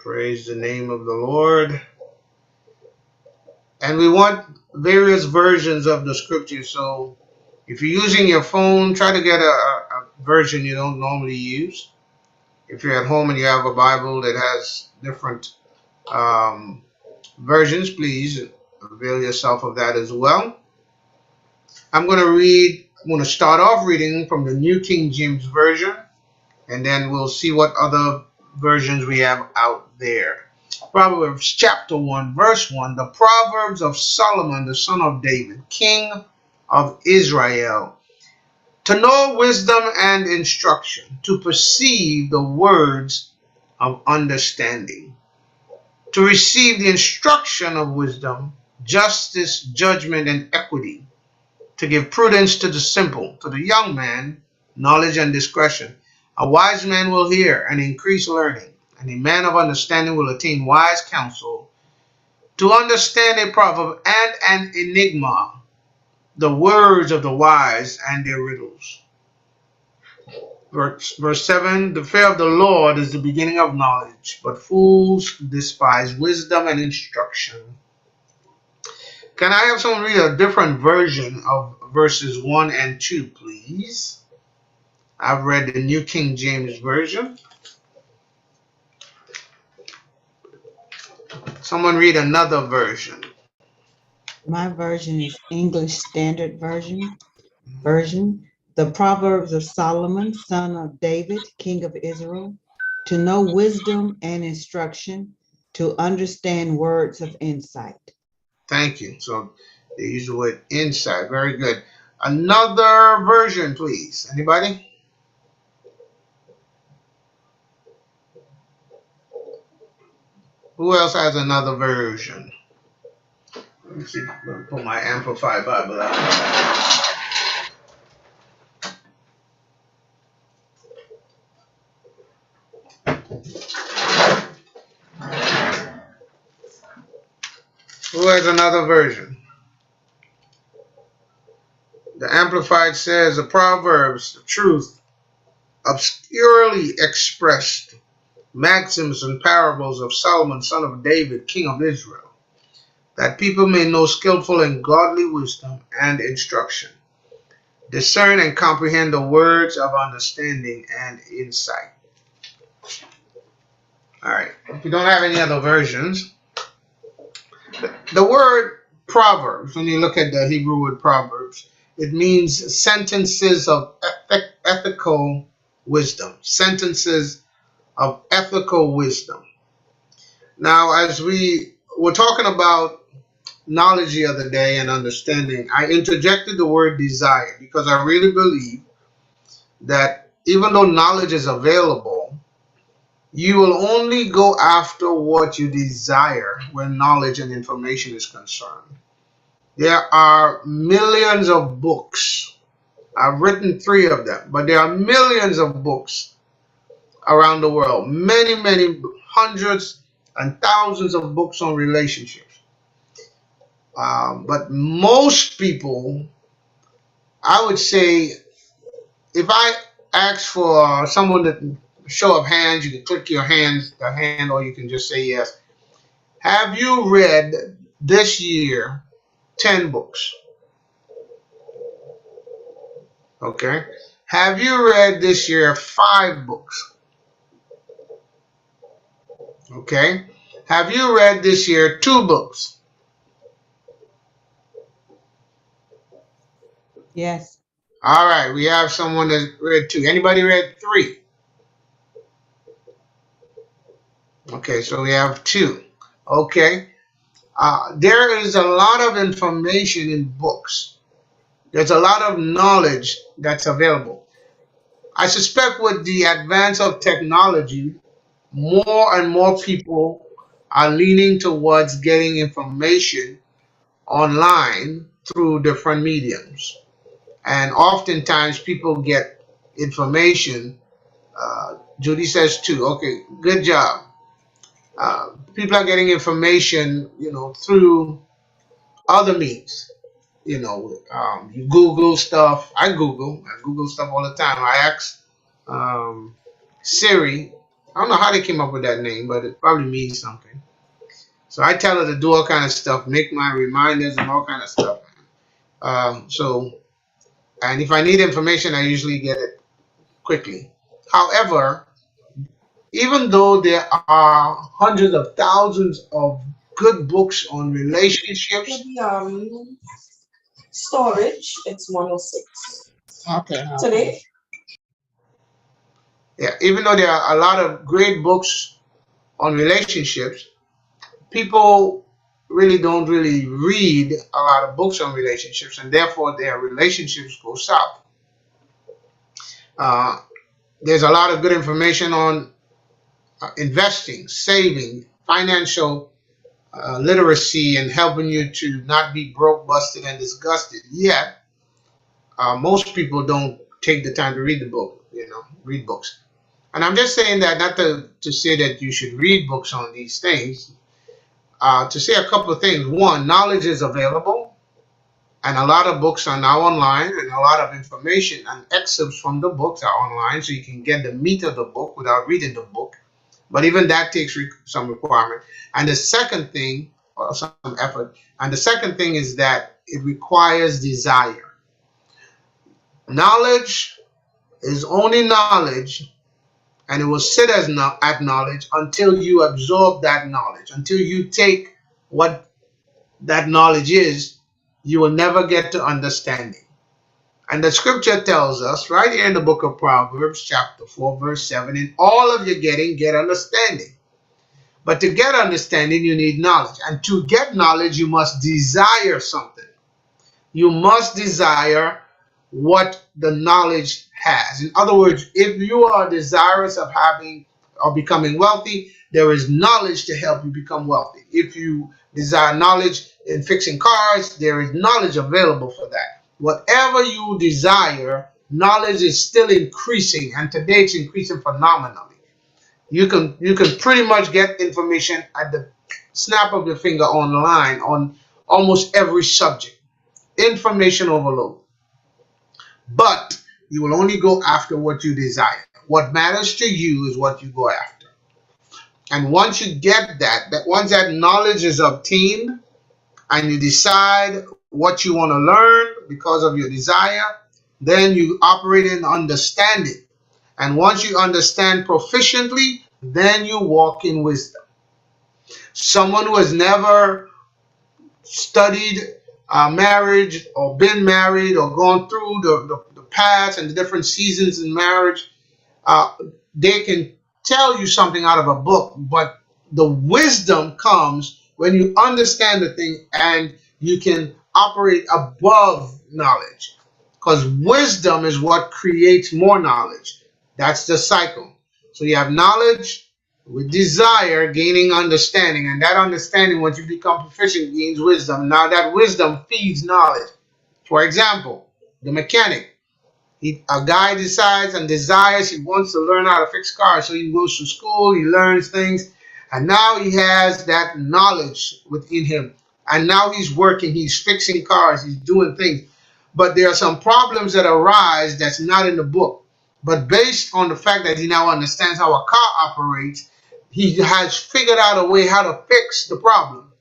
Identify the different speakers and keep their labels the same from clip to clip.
Speaker 1: Praise the name of the Lord. And we want various versions of the scripture. So if you're using your phone, try to get a version you don't normally use. If you're at home and you have a Bible that has different versions, please avail yourself of that as well. I'm going to start off reading from the New King James Version, and then we'll see what other versions we have out there. Proverbs chapter 1, verse 1, the Proverbs of Solomon, the son of David, king of Israel, to know wisdom and instruction, to perceive the words of understanding, to receive the instruction of wisdom, justice, judgment, and equity, to give prudence to the simple, to the young man, knowledge and discretion. A wise man will hear and increase learning, and a man of understanding will attain wise counsel. To understand a proverb and an enigma, the words of the wise and their riddles. Verse 7, the fear of the Lord is the beginning of knowledge, but fools despise wisdom and instruction. Can I have someone read a different version of verses 1 and 2, please? I've read the New King James Version. Someone read another version.
Speaker 2: My version is English Standard Version. The Proverbs of Solomon, son of David, king of Israel, to know wisdom and instruction, to understand words of insight.
Speaker 1: Thank you. So they use the word insight. Very good. Another version, please. Anybody? Who else has another version? Let me see. Let me put my Amplified Bible out. Who has another version? The Amplified says the Proverbs, the truth, obscurely expressed maxims and parables of Solomon, son of David, king of Israel, that people may know skillful and godly wisdom and instruction, discern and comprehend the words of understanding and insight. All right. If you don't have any other versions, the word Proverbs, when you look at the Hebrew word Proverbs, it means sentences of ethical wisdom. Sentences of ethical wisdom. Now, as we were talking about knowledge the other day and understanding, I interjected the word desire because I really believe that even though knowledge is available, you will only go after what you desire when knowledge and information is concerned. There are millions of books. I've written 3 of them, but there are millions of books around the world. Many hundreds and thousands of books on relationships. But most people, I would say, if I ask for someone to show of hands, you can click your hand, or you can just say yes. Have you read this year 10 books? Okay. Have you read this year 5 books? Okay. Have you read this year 2 books?
Speaker 2: Yes.
Speaker 1: All right. We have someone that read 2. Anybody read 3? Okay. So we have 2. Okay. There is a lot of information in books. There's a lot of knowledge that's available. I suspect with the advance of technology, more and more people are leaning towards getting information online through different mediums. And oftentimes people get information. Judy says 2. Okay, good job. People are getting information, through other means. You Google stuff. I Google stuff all the time. I ask Siri I don't know how they came up with that name, but it probably means something. So I tell her to do all kind of stuff, make my reminders and all kind of stuff. And if I need information, I usually get it quickly. However, even though there are hundreds of thousands of good books on relationships,
Speaker 3: Storage, it's 106.
Speaker 2: Okay.
Speaker 3: Today,
Speaker 1: yeah, even though there are a lot of great books on relationships, people don't really read a lot of books on relationships, and therefore their relationships go south. Uh, there's a lot of good information on investing, saving, financial literacy, and helping you to not be broke, busted, and disgusted. Yet, most people don't take the time to read the book, read books. And I'm just saying that not to say that you should read books on these things, to say a couple of things. One, knowledge is available, and a lot of books are now online, and a lot of information and excerpts from the books are online, so you can get the meat of the book without reading the book. But even that takes some requirement. And the second thing, or some effort, and the second thing is that it requires desire. Knowledge is only knowledge, and it will sit as at knowledge until you absorb that knowledge. Until you take what that knowledge is, you will never get to understanding. And the scripture tells us right here in the book of Proverbs, chapter 4, verse 7, in all of your getting, get understanding. But to get understanding, you need knowledge. And to get knowledge, you must desire something. You must desire what the knowledge has. In other words, if you are desirous of having or becoming wealthy, there is knowledge to help you become wealthy. If you desire knowledge in fixing cars, there is knowledge available for that. Whatever you desire, knowledge is still increasing, and today it's increasing phenomenally. You can pretty much get information at the snap of your finger online on almost every subject. Information overload. But you will only go after what you desire. What matters to you is what you go after. And once you get that once that knowledge is obtained and you decide what you want to learn because of your desire, then you operate in understanding. And once you understand proficiently, then you walk in wisdom. Someone who has never studied marriage or been married or gone through the past and the different seasons in marriage, they can tell you something out of a book, but the wisdom comes when you understand the thing and you can operate above knowledge, because wisdom is what creates more knowledge. That's the cycle. So you have knowledge with desire, gaining understanding, and that understanding, once you become proficient, gains wisdom. Now that wisdom feeds knowledge. For example, the mechanic. A guy decides and desires, he wants to learn how to fix cars, so he goes to school, he learns things, and now he has that knowledge within him. And now he's working, he's fixing cars, he's doing things. But there are some problems that arise that's not in the book. But based on the fact that he now understands how a car operates, he has figured out a way how to fix the problem.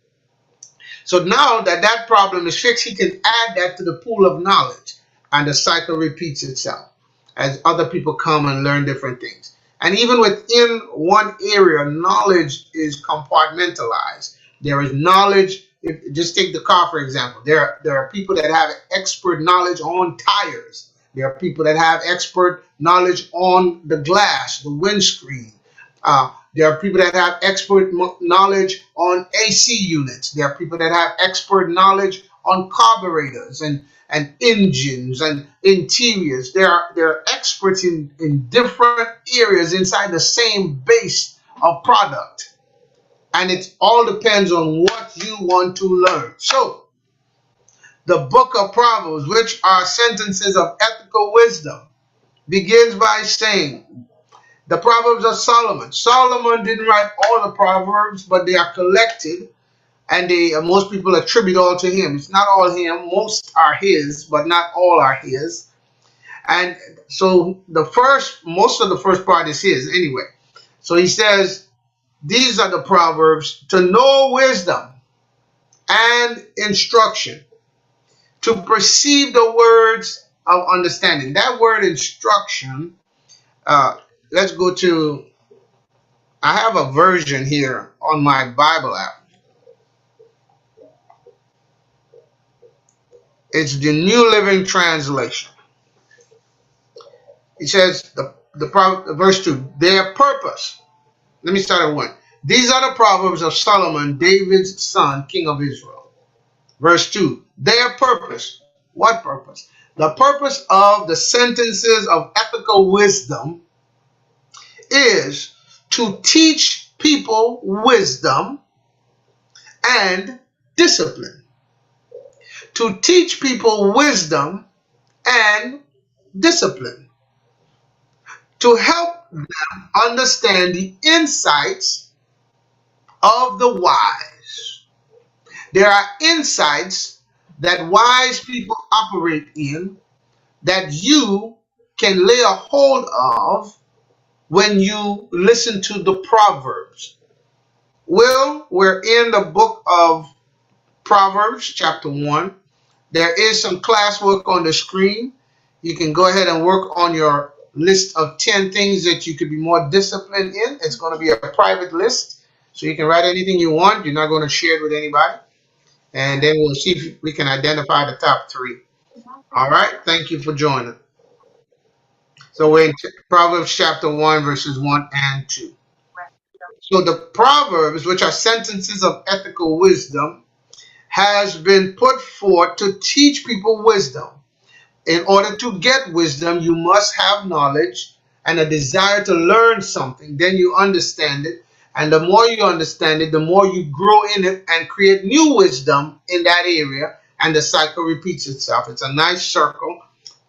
Speaker 1: So now that problem is fixed, he can add that to the pool of knowledge. And the cycle repeats itself as other people come and learn different things. And even within one area, knowledge is compartmentalized. There is knowledge. Just take the car, for example. There are people that have expert knowledge on tires. There are people that have expert knowledge on the glass, the windscreen. There are people that have expert knowledge on AC units. There are people that have expert knowledge on carburetors and engines and interiors. There are experts in different areas inside the same base of product. And it all depends on what you want to learn. So, the book of Proverbs, which are sentences of ethical wisdom, begins by saying, the Proverbs of Solomon. Solomon didn't write all the Proverbs, but they are collected, and most people attribute all to him. It's not all him. Most are his, but not all are his. And so most of the first part is his anyway. So he says, these are the proverbs to know wisdom and instruction, to perceive the words of understanding. That word instruction, let's go to, I have a version here on my Bible app. It's the New Living Translation. It says, verse 2, their purpose. Let me start at 1. These are the proverbs of Solomon, David's son, king of Israel. Verse 2, their purpose. What purpose? The purpose of the sentences of ethical wisdom is to teach people wisdom and discipline. To teach people wisdom and discipline. To help them understand the insights of the wise. There are insights that wise people operate in that you can lay a hold of when you listen to the Proverbs. Well, we're in the book of Proverbs, chapter 1. There is some classwork on the screen. You can go ahead and work on your list of 10 things that you could be more disciplined in. It's going to be a private list, so you can write anything you want. You're not going to share it with anybody. And then we'll see if we can identify the top 3. All right. Thank you for joining. So we're in Proverbs chapter 1, verses 1 and 2. So the Proverbs, which are sentences of ethical wisdom, has been put forth to teach people wisdom. In order to get wisdom, you must have knowledge and a desire to learn something. Then you understand it. And the more you understand it, the more you grow in it and create new wisdom in that area. And the cycle repeats itself. It's a nice circle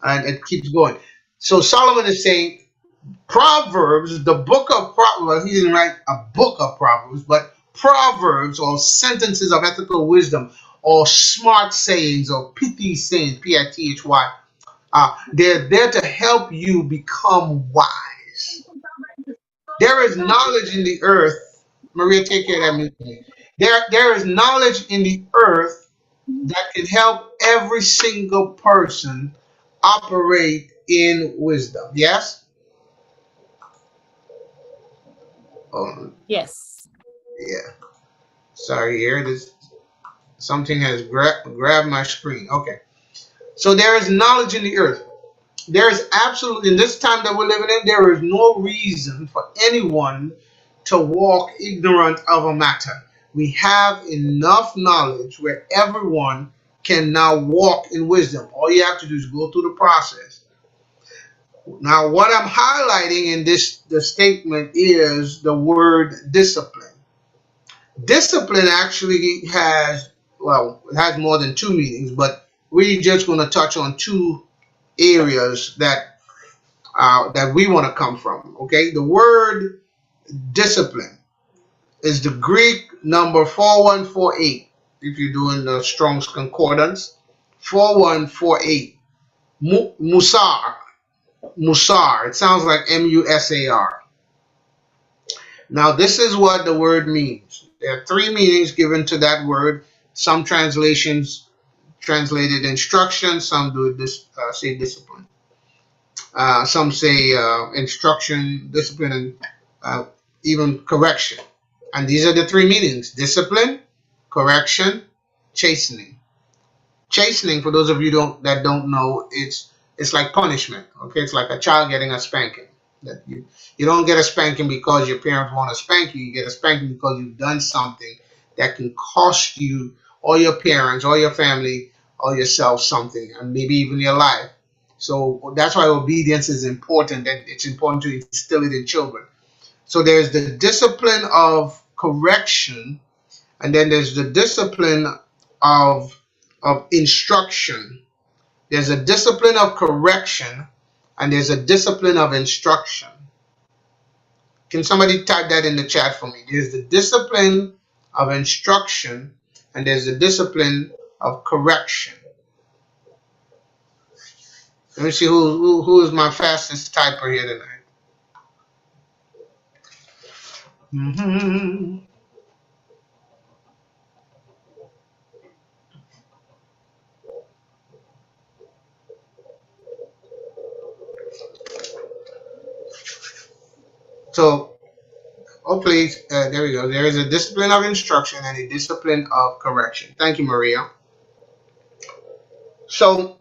Speaker 1: and it keeps going. So Solomon is saying Proverbs, the book of Proverbs, he didn't write a book of Proverbs, but Proverbs or sentences of ethical wisdom or smart sayings or pithy sayings, P-I-T-H-Y. They're there to help you become wise. There is knowledge in the earth. Maria, take care of that meeting. There is knowledge in the earth that can help every single person operate in wisdom. Yes?
Speaker 3: Yes.
Speaker 1: Yeah. Sorry, here this something has grabbed my screen. Okay. So there is knowledge in the earth. There is absolutely, in this time that we're living in, there is no reason for anyone to walk ignorant of a matter. We have enough knowledge where everyone can now walk in wisdom. All you have to do is go through the process. Now, what I'm highlighting in the statement is the word discipline. Discipline actually has, well, it has more than 2 meanings, but we're just going to touch on 2 areas that we want to come from. Okay, the word discipline is the Greek number 4148. If you're doing the Strong's Concordance, 4148. Musar. Musar. It sounds like M-U-S-A-R. Now, this is what the word means. There are 3 meanings given to that word. Some translations translated instruction. Some do this say discipline. Some say instruction, discipline, and even correction. And these are the 3 meanings: discipline, correction, chastening. Chastening, for those of you that don't know, it's like punishment. Okay, it's like a child getting a spanking. That you don't get a spanking because your parents want to spank you. You get a spanking because you've done something that can cost you or your parents or your family or yourself something, and maybe even your life. So that's why obedience is important, and it's important to instill it in children. So there's the discipline of correction, and then there's the discipline of instruction. There's a discipline of correction, and there's a discipline of instruction. Can somebody type that in the chat for me? There's the discipline of instruction, and there's the discipline of correction. Let me see who is my fastest typer here tonight. Mhm. So hopefully, there we go. There is a discipline of instruction and a discipline of correction. Thank you, Maria. So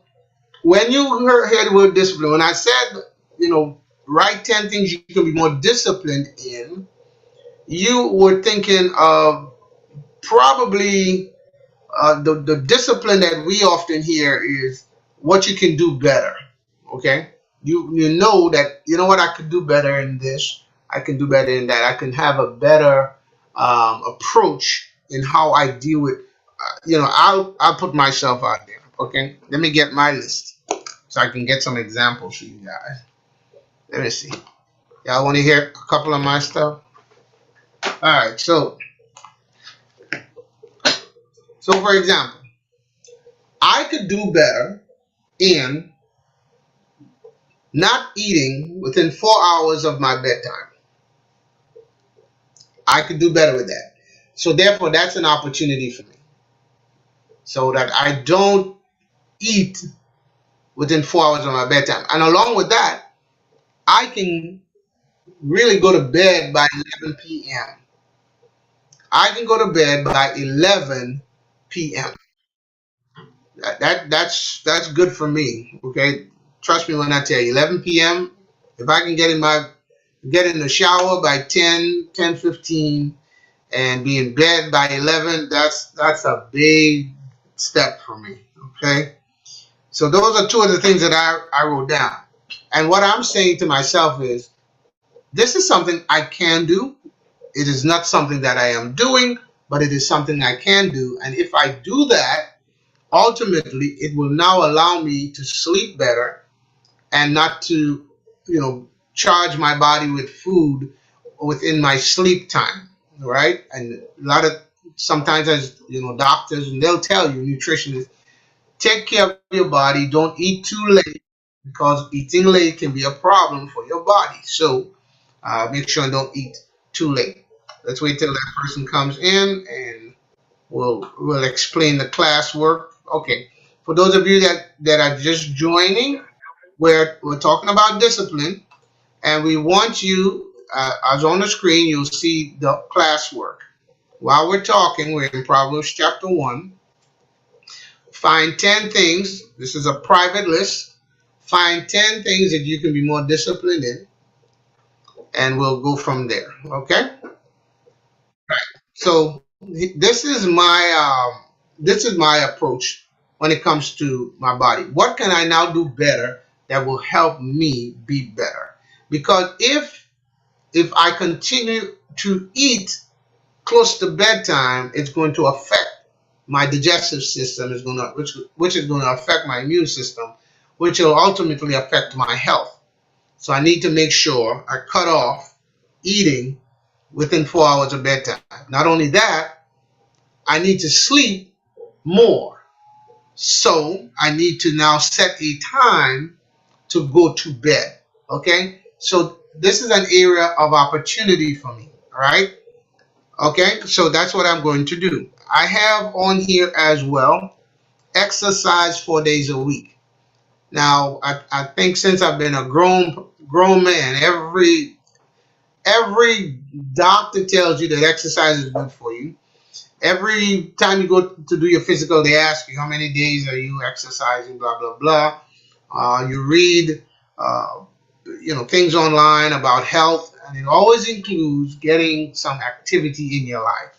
Speaker 1: when you hear the word discipline, when I said, write 10 things you can be more disciplined in, you were thinking of probably the discipline that we often hear is what you can do better. Okay, you know that you know what I could do better in this. I can do better in that. I can have a better approach in how I deal with. I'll put myself out there. Okay, let me get my list so I can get some examples for you guys. Let me see. Y'all want to hear a couple of my stuff? All right. So for example, I could do better in not eating within 4 hours of my bedtime. I could do better with that. So therefore, that's an opportunity for me, so that I don't eat within 4 hours of my bedtime. And along with that, I can really go to bed by 11 p.m. I can go to bed by 11 p.m. That's good for me. Okay, trust me when I tell you, 11 p.m. If I can get in the shower by 10:15 and be in bed by 11, that's a big step for me. Okay, so those are two of the things that I wrote down. And what I'm saying to myself is, this is something I can do. It is not something that I am doing, but it is something I can do. And if I do that, ultimately, it will now allow me to sleep better and not to, charge my body with food within my sleep time, right? And a lot of sometimes, as doctors, and they'll tell you, nutritionists, take care of your body. Don't eat too late, because eating late can be a problem for your body. So make sure and don't eat too late. Let's wait till that person comes in, and we'll explain the classwork. Okay. For those of you that are just joining, we're talking about discipline, and we want you, as on the screen, you'll see the classwork. While we're talking, we're in Proverbs chapter 1. Find 10 things. This is a private list. Find 10 things that you can be more disciplined in, and we'll go from there. Okay? So this is my approach when it comes to my body. What can I now do better that will help me be better? Because if I continue to eat close to bedtime, it's going to affect my digestive system, which is going to affect my immune system, which will ultimately affect my health. So I need to make sure I cut off eating within 4 hours of bedtime. Not only that, I need to sleep more. So I need to now set a time to go to bed. Okay? So this is an area of opportunity for me. All right? Okay? So that's what I'm going to do. I have on here as well, exercise 4 days a week. Now, I think since I've been a grown man, every doctor tells you that exercise is good for you. Every time you go to do your physical, they ask you how many days are you exercising, blah blah blah. You read, things online about health, and it always includes getting some activity in your life.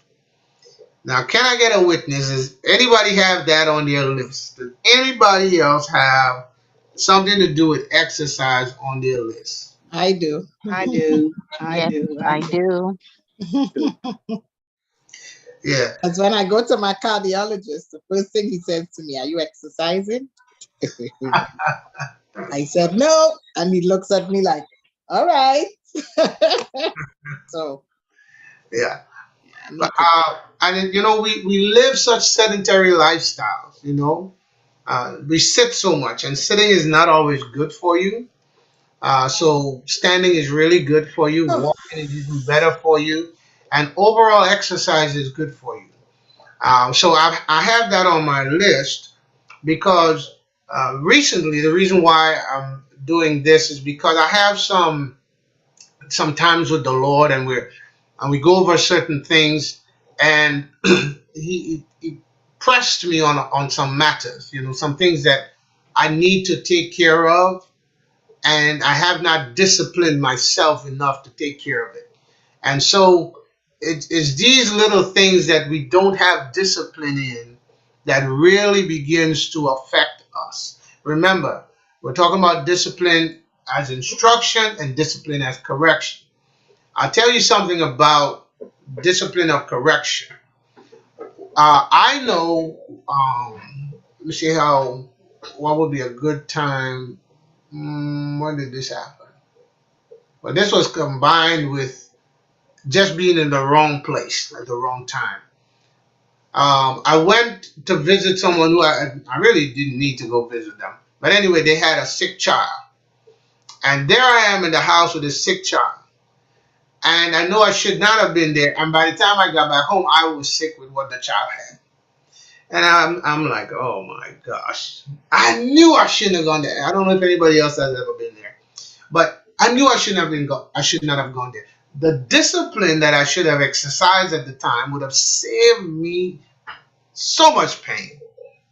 Speaker 1: Now, can I get a witness? Does anybody have that on their list? Does anybody else have something to do with exercise on their list?
Speaker 3: I do.
Speaker 2: I do. I
Speaker 4: Yes,
Speaker 2: do.
Speaker 4: I do.
Speaker 1: Yeah.
Speaker 3: Because when I go to my cardiologist, the first thing he says to me, "Are you exercising?" I said no, and he looks at me like, "All right." So
Speaker 1: Yeah.
Speaker 3: I need
Speaker 1: But
Speaker 3: to.
Speaker 1: and we live such sedentary lifestyles. We sit so much, and sitting is not always good for you. So standing is really good for you.
Speaker 3: Oh,
Speaker 1: Walking is even better for you. and overall exercise is good for you. So I have that on my list because recently the reason why I'm doing this is because I have some times with the Lord, and we go over certain things, and he pressed me on some matters, some things that I need to take care of, and I have not disciplined myself enough to take care of it. And so it's these little things that we don't have discipline in that really begins to affect us. Remember, we're talking about discipline as instruction and discipline as correction. I'll tell you something about discipline of correction. I know, let me see what would be a good time. When did this happen? Well, this was combined with just being in the wrong place at the wrong time. I went to visit someone who I really didn't need to go visit them. But anyway, they had a sick child. And there I am in the house with a sick child. And I know I should not have been there. And by the time I got back home, I was sick with what the child had. And I'm like, oh my gosh. I knew I shouldn't have gone there. I don't know if anybody else has ever been there. But I knew I should not have gone there. The discipline that I should have exercised at the time would have saved me so much pain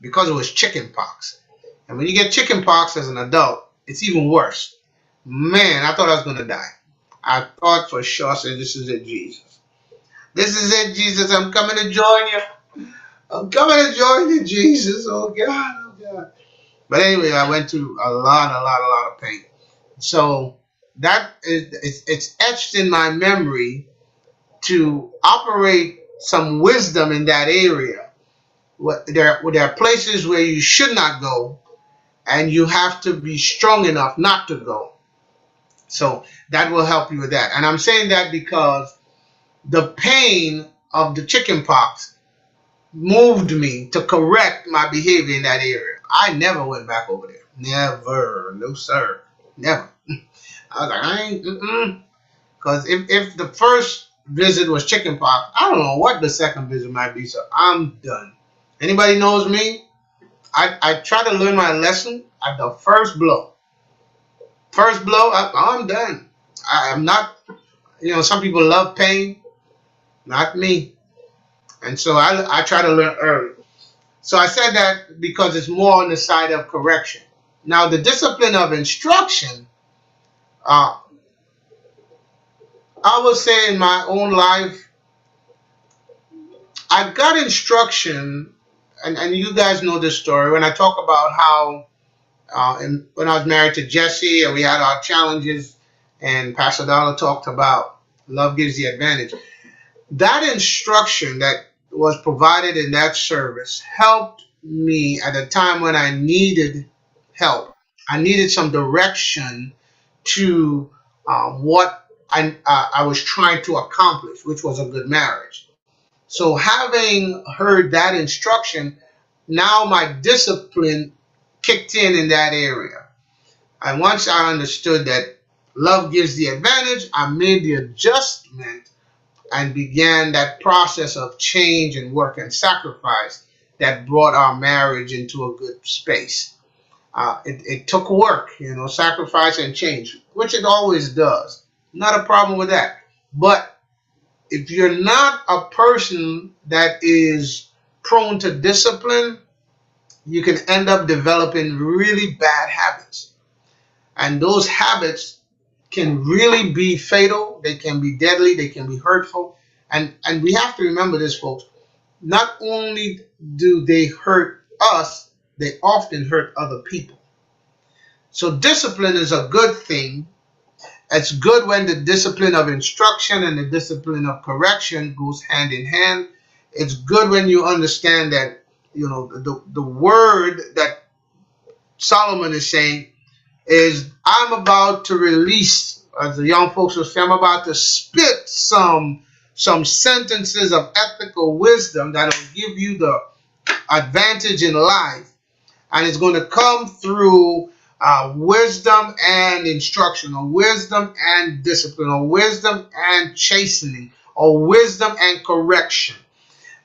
Speaker 1: because it was chicken pox. And when you get chicken pox as an adult, it's even worse. Man, I thought I was going to die. I thought for sure, I said, this is it, Jesus. This is it, Jesus. I'm coming to join you. I'm coming to join you, Jesus. Oh, God. Oh, God. But anyway, I went through a lot of pain. So that it's etched in my memory to operate some wisdom in that area. There are places where you should not go, and you have to be strong enough not to go. So that will help you with that. And I'm saying that because the pain of the chicken pox moved me to correct my behavior in that area. I never went back over there. Never. No, sir. Never. I was like, I ain't, because if the first visit was chicken pox, I don't know what the second visit might be, so I'm done. Anybody knows me? I try to learn my lesson at the first blow. First blow, I'm done. I'm not, some people love pain, not me. And so I try to learn early. So I said that because it's more on the side of correction. Now, the discipline of instruction, I would say in my own life, I got instruction, and you guys know this story, when I talk about how when I was married to Jesse and we had our challenges, and Pastor Dollar talked about love gives the advantage. That instruction that was provided in that service helped me at a time when I needed help. I needed some direction to what I was trying to accomplish, which was a good marriage. So having heard that instruction, now my discipline kicked in that area. And once I understood that love gives the advantage, I made the adjustment and began that process of change and work and sacrifice that brought our marriage into a good space. It took work, sacrifice and change, which it always does. Not a problem with that. But if you're not a person that is prone to discipline, you can end up developing really bad habits. And those habits can really be fatal. They can be deadly. They can be hurtful. And we have to remember this, folks. Not only do they hurt us, they often hurt other people. So discipline is a good thing. It's good when the discipline of instruction and the discipline of correction goes hand in hand. It's good when you understand that, the word that Solomon is saying is, I'm about to release, as the young folks will say, I'm about to spit some sentences of ethical wisdom that will give you the advantage in life. And it's going to come through wisdom and instruction, or wisdom and discipline, or wisdom and chastening, or wisdom and correction.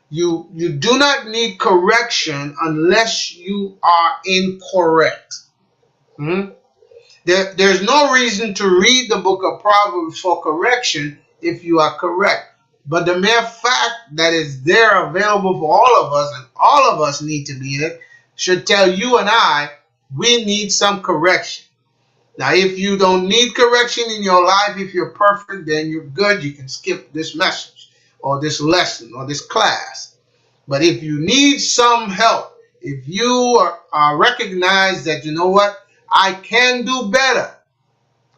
Speaker 1: You do not need correction unless you are incorrect. There's no reason to read the book of Proverbs for correction if you are correct. But the mere fact that it's there available for all of us, and all of us need to be in it, should tell you and I we need some correction. Now, if you don't need correction in your life, if you're perfect, then you're good. You can skip this message or this lesson or this class. But if you need some help, if you recognize that, you know what, I can do better,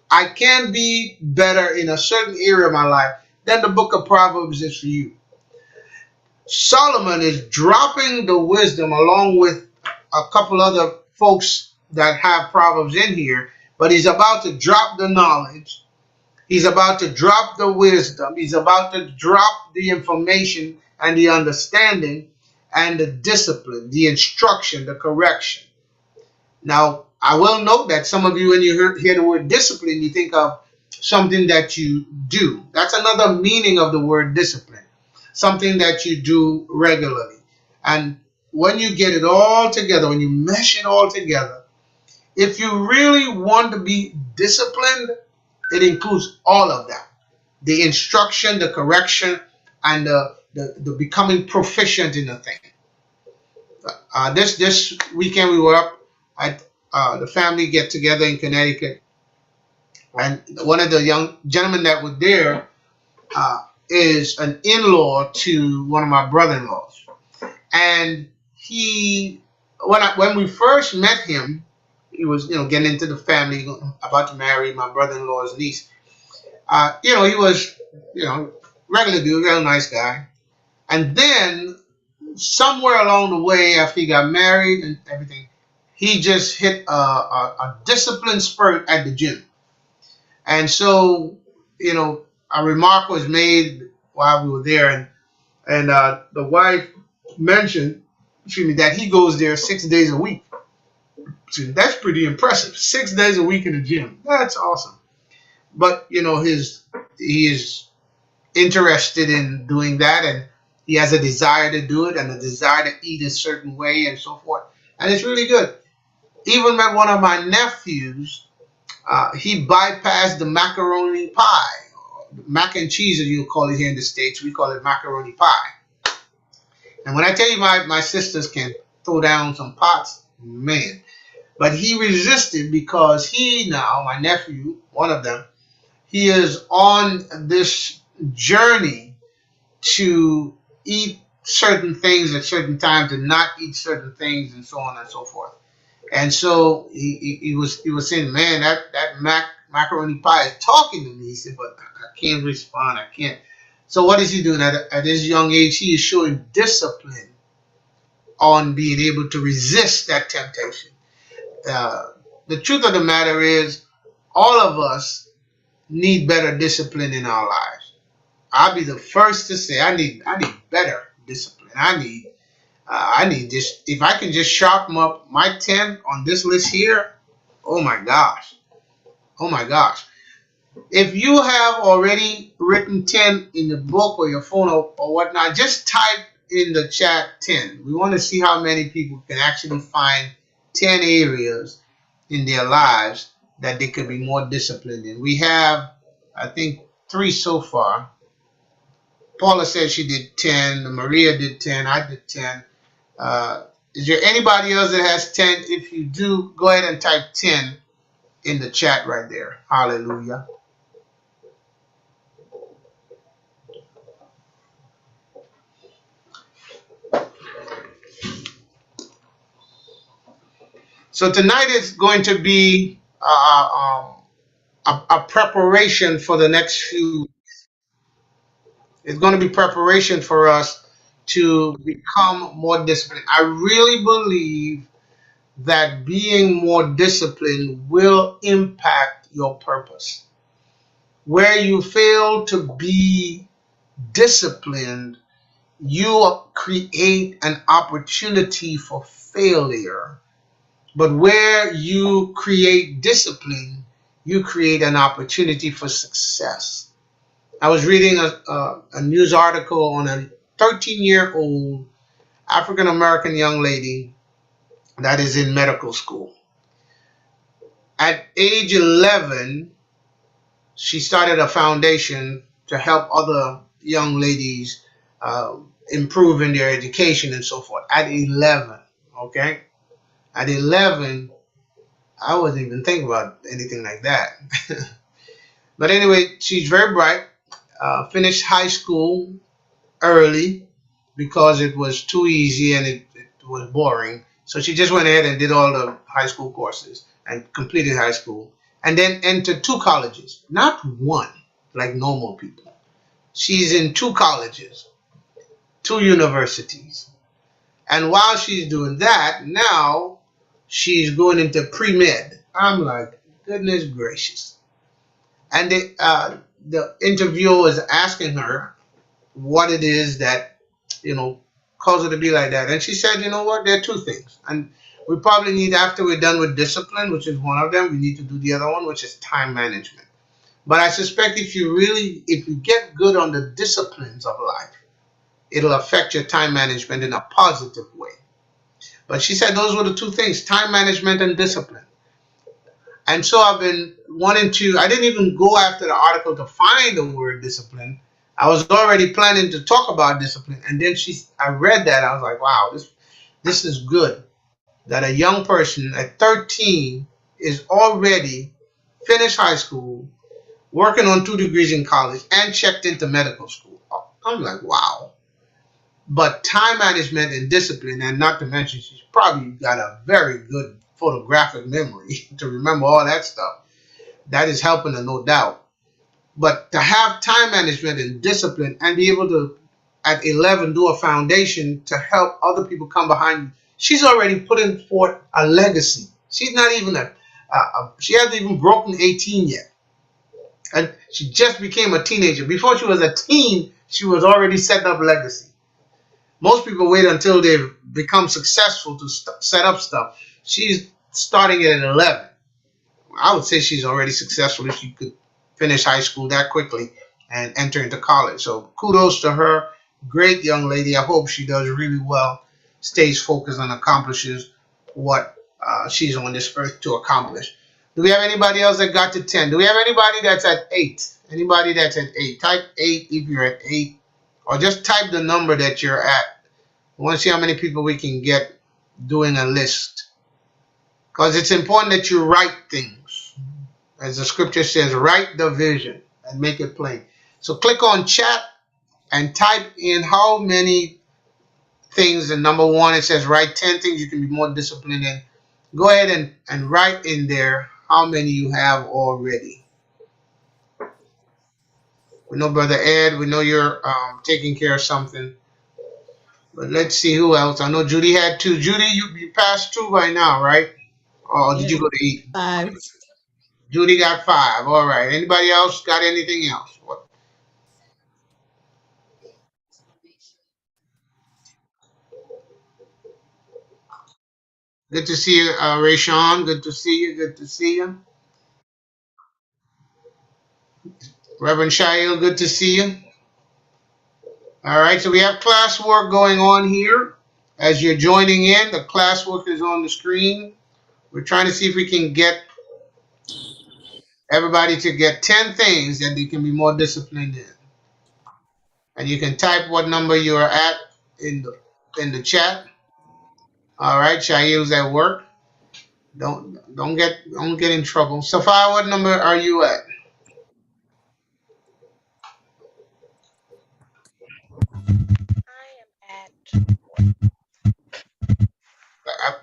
Speaker 1: I can be better in a certain area of my life, then the book of Proverbs is for you. Solomon is dropping the wisdom along with a couple other folks that have Proverbs in here, but he's about to drop the knowledge. He's about to drop the wisdom. He's about to drop the information and the understanding and the discipline, the instruction, the correction. Now, I will note that some of you, when you hear the word discipline, you think of something that you do. That's another meaning of the word discipline, something that you do regularly. And when you get it all together, when you mesh it all together, if you really want to be disciplined, it includes all of that. The instruction, the correction, and the becoming proficient in the thing. This weekend we were up at the family get together in Connecticut, and one of the young gentlemen that were there is an in-law to one of my brother-in-laws, and when we first met him, he was getting into the family, about to marry my brother-in-law's niece. He was regular dude, real nice guy, and then somewhere along the way, after he got married and everything, he just hit a discipline spurt at the gym. And so, a remark was made while we were there, and the wife mentioned that he goes there 6 days a week. That's pretty impressive. 6 days a week in the gym. That's awesome. But, he is interested in doing that, and he has a desire to do it and a desire to eat a certain way and so forth. And it's really good. Even met one of my nephews. He bypassed the macaroni pie. Mac and cheese, as you call it here in the States. We call it macaroni pie. And when I tell you my sisters can throw down some pots, man. But he resisted because my nephew, one of them, he is on this journey to eat certain things at certain times and not eat certain things and so on and so forth. And so he was saying, man, that macaroni pie is talking to me. He said, but I can't respond. I can't. So what is he doing at this young age? He is showing discipline on being able to resist that temptation. The truth of the matter is, all of us need better discipline in our lives. I'll be the first to say I need better discipline. I need this. If I can just sharpen up my 10 on this list here, oh my gosh. If you have already written 10 in the book or your phone or whatnot, just type in the chat 10. We want to see how many people can actually find 10 areas in their lives that they could be more disciplined in. We have, I think, 3 so far. Paula said she did 10. Maria did 10. I did 10. Is there anybody else that has 10? If you do, go ahead and type 10 in the chat right there. Hallelujah. So tonight is going to be a preparation for the next few. It's going to be preparation for us to become more disciplined. I really believe that being more disciplined will impact your purpose. Where you fail to be disciplined, you create an opportunity for failure. But where you create discipline, you create an opportunity for success. I was reading a news article on a 13-year-old African American young lady that is in medical school. At age 11, she started a foundation to help other young ladies uh, improve in their education and so forth. At 11, okay? At 11, I wasn't even thinking about anything like that. But anyway, she's very bright. Finished high school early because it was too easy and it was boring. So she just went ahead and did all the high school courses and completed high school and then entered two colleges, not one like normal people. She's in two colleges, two universities. And while she's doing that, now she's going into pre-med. I'm like, goodness gracious. And the interviewer was asking her what it is that, cause her to be like that. And she said, you know what, there are two things. And we probably need, after we're done with discipline, which is one of them, we need to do the other one, which is time management. But I suspect if you get good on the disciplines of life, it'll affect your time management in a positive way. But she said those were the two things, time management and discipline. And so I've been wanting to, I didn't even go after the article to find the word discipline. I was already planning to talk about discipline. And then I read that. I was like, wow, this is good. That a young person at 13 is already finished high school, working on 2 degrees in college, and checked into medical school. I'm like, wow. But time management and discipline, and not to mention, she's probably got a very good photographic memory to remember all that stuff. That is helping her, no doubt. But to have time management and discipline and be able to, at 11, do a foundation to help other people come behind you, she's already putting forth a legacy. She's not even she hasn't even broken 18 yet. And she just became a teenager. Before she was a teen, she was already setting up legacy. Most people wait until they've become successful to set up stuff. She's starting it at 11. I would say she's already successful if she could finish high school that quickly and enter into college. So kudos to her. Great young lady. I hope she does really well, stays focused and accomplishes what she's on this earth to accomplish. Do we have anybody else that got to 10? Do we have anybody that's at 8? Anybody that's at 8? Type 8 if you're at 8. Or just type the number that you're at. I want to see how many people we can get doing a list. Because it's important that you write things. As the scripture says, write the vision and make it plain. So click on chat and type in how many things. And number 1, it says write 10 things you can be more disciplined in. Go ahead and write in there how many you have already. We know Brother Ed, we know you're taking care of something. But let's see who else. I know Judy had 2. Judy, you passed 2 by now, right? Or did you go to 8?
Speaker 3: 5.
Speaker 1: Judy got 5. All right. Anybody else got anything else? What? Good to see you, Rayshawn. Good to see you. Good to see you. Reverend Shail, good to see you. All right, so we have classwork going on here. As you're joining in, the classwork is on the screen. We're trying to see if we can get everybody to get 10 things that they can be more disciplined in. And you can type what number you are at in the chat. All right, Shail's at work. Don't get in trouble. Sophia, what number are you at?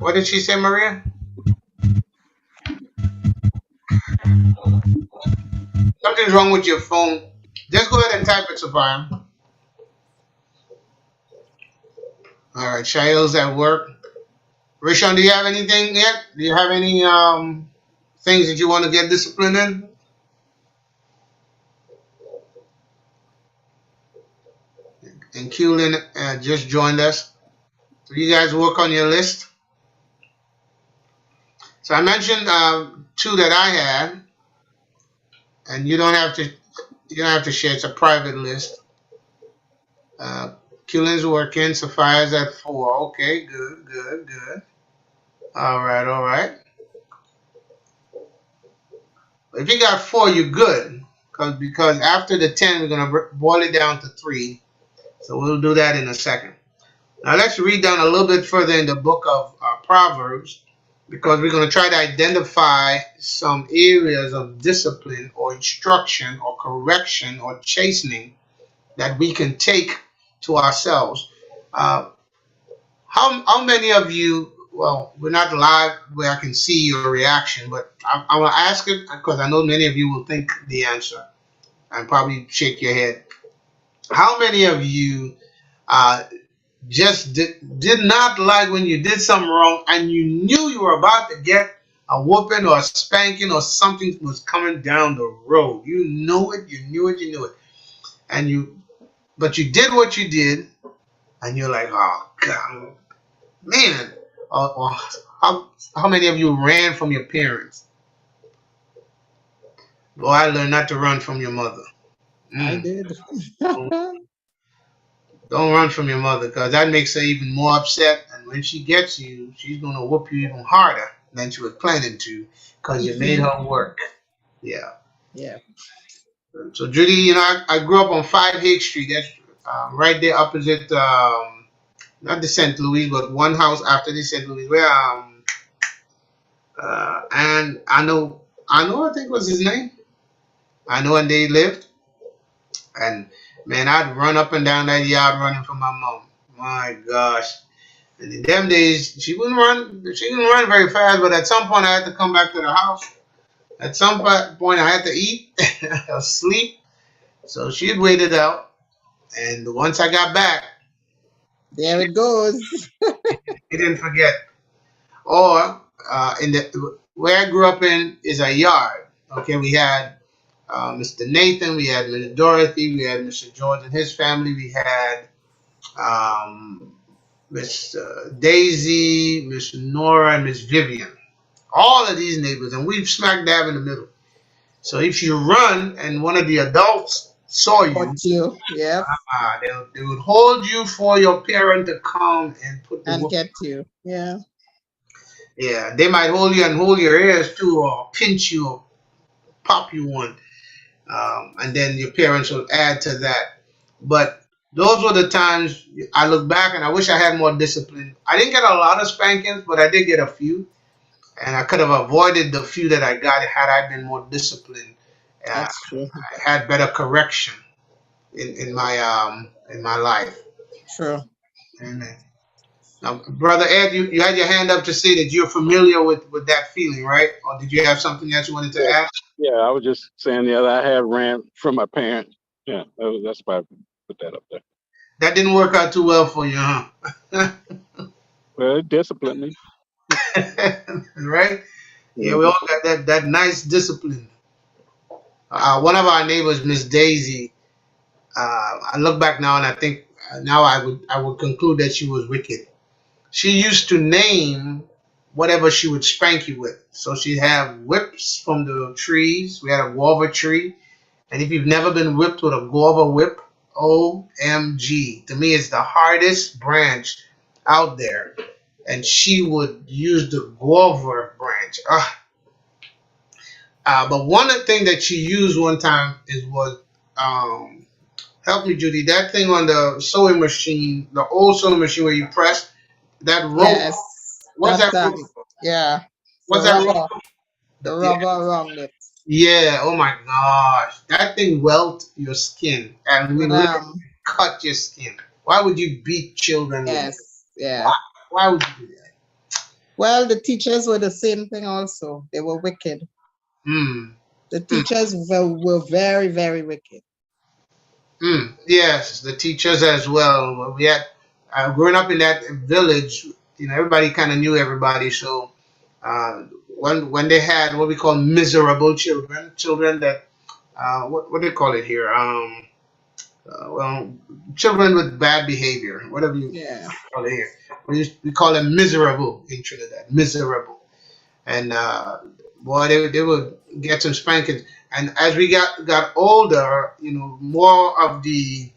Speaker 1: What did she say, Maria? Something's wrong with your phone. Just go ahead and type it, Sophia. All right, Shail's at work. Rishon, do you have anything yet? Do you have any things that you want to get disciplined in? And Keelan just joined us. So you guys work on your list. So I mentioned 2 that I had, and you don't have to You don't have to share. It's a private list. Killen's working. Sophia's at 4. Okay, good, good, good. All right, all right. If you got 4, you're good. Because after the 10, we're gonna boil it down to 3. So we'll do that in a second. Now let's read down a little bit further in the book of Proverbs, because we're going to try to identify some areas of discipline or instruction or correction or chastening that we can take to ourselves. How many of you, well, we're not live where I can see your reaction, but I will ask it because I know many of you will think the answer and probably shake your head. How many of you just did not like when you did something wrong and you knew you were about to get a whooping or a spanking or something was coming down the road? You knew it, you knew it, you knew it. But you did what you did, and you're like, oh, God, man. How many of you ran from your parents? Boy, I learned not to run from your mother.
Speaker 3: I did.
Speaker 1: Don't run from your mother, because that makes her even more upset. And when she gets you, she's going to whoop you even harder than she was planning to, because you made her work. Yeah.
Speaker 3: Yeah.
Speaker 1: So, Judy, you know, I grew up on 5 Higgs Street. That's right there opposite, not the St. Louis, but one house after the St. Louis, where, and I think was his name. I know, and they lived. And man, I'd run up and down that yard running from my mom. My gosh. And in them days, she didn't run very fast, but at some point I had to come back to the house. At some point I had to eat or sleep. So she'd wait it out. And once I got back,
Speaker 3: there it goes.
Speaker 1: he didn't forget. Or where I grew up in is a yard. Okay, we had Mr. Nathan, we had Miss Dorothy, we had Mr. George and his family, we had Miss Daisy, Miss Nora, and Miss Vivian. All of these neighbors, and we've smack dab in the middle. So if you run and one of the adults saw you,
Speaker 3: yeah,
Speaker 1: they would hold you for your parent to come and put the
Speaker 3: and get you. Yeah.
Speaker 1: Yeah, they might hold you and hold your ears too, or pinch you, or pop you one. And then your parents will add to that. But those were the times I look back and I wish I had more discipline. I didn't get a lot of spankings, but I did get a few. And I could have avoided the few that I got had I been more disciplined.
Speaker 3: That's true.
Speaker 1: I had better correction in my life.
Speaker 3: True.
Speaker 1: Amen. Now, Brother Ed, you had your hand up to say that you're familiar with that feeling, right? Or did you have something else you wanted to add?
Speaker 4: Yeah, I was just saying the other. I have ran from my parents. Yeah, that's why I put that up there.
Speaker 1: That didn't work out too well for you, huh?
Speaker 4: Well, it disciplined me.
Speaker 1: Right? Yeah, we all got that nice discipline. One of our neighbors, Miss Daisy, I look back now and I think now I would conclude that she was wicked. She used to name whatever she would spank you with. So she'd have whips from the trees. We had a guava tree. And if you've never been whipped with a guava whip, OMG. To me, it's the hardest branch out there. And she would use the guava branch. But one thing that she used one time was help me, Judy, that thing on the sewing machine, the old sewing machine where you press that rope.
Speaker 3: Yes.
Speaker 1: What's that rope?
Speaker 3: Yeah.
Speaker 1: What's that rope?
Speaker 3: The rubber around it.
Speaker 1: Yeah, oh my gosh. That thing welt your skin and literally cut your skin. Why would you beat children with it?
Speaker 3: Yeah.
Speaker 1: Why would you do that?
Speaker 3: Well, the teachers were the same thing also. They were wicked. The teachers were very, very wicked.
Speaker 1: Yes, the teachers as well. We had growing up in that village, everybody kind of knew everybody. So when they had what we call miserable children that what do they call it here? Well, children with bad behavior, whatever you call it here. We call them miserable in Trinidad, miserable. And boy, they would get some spankings. And as we got older, more of the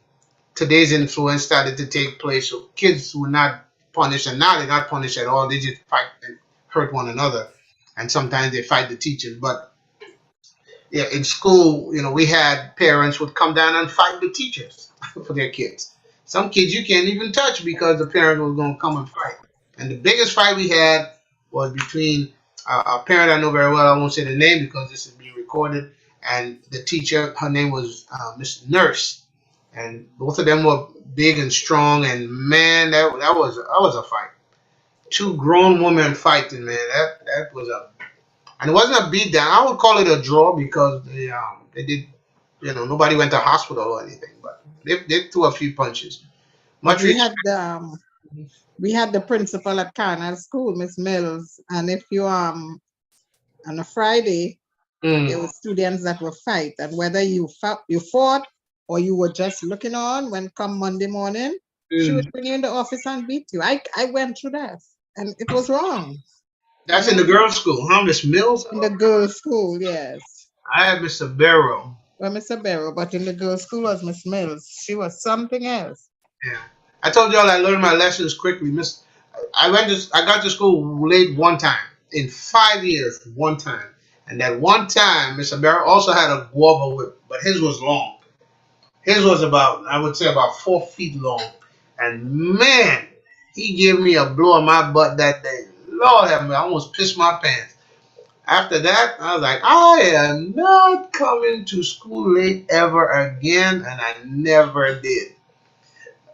Speaker 1: today's influence started to take place. So kids were not punished, and now they're not punished at all. They just fight and hurt one another, and sometimes they fight the teachers. But yeah, in school, we had parents would come down and fight the teachers for their kids. Some kids you can't even touch because the parent was going to come and fight. And the biggest fight we had was between a parent I know very well. I won't say the name because this is being recorded, and the teacher. Her name was Miss Nurse, and both of them were big and strong. And man, that was a fight. Two grown women fighting, man. That was a and it wasn't a beat down. I would call it a draw because they did, nobody went to hospital or anything, but they threw a few punches. Much
Speaker 3: We had we had the principal at Carnal School, Miss Mills, and if you on a Friday there were students that would fight, and whether you fought or you were just looking on, when come Monday morning, she would bring you in the office and beat you. I went through that, and it was wrong.
Speaker 1: That's in the girls' school, huh, Miss Mills?
Speaker 3: In the girls' school, yes.
Speaker 1: I had Mr. Barrow.
Speaker 3: Well, Mr. Barrow, but in the girls' school was Miss Mills. She was something else.
Speaker 1: Yeah, I told y'all I learned my lessons quickly. I got to school late one time in 5 years, one time, and that one time, Mr. Barrow also had a guava whip, but his was long. His was I would say about 4 feet long, and man, he gave me a blow on my butt that day. Lord have mercy, I almost pissed my pants. After that, I was like, I am not coming to school late ever again, and I never did.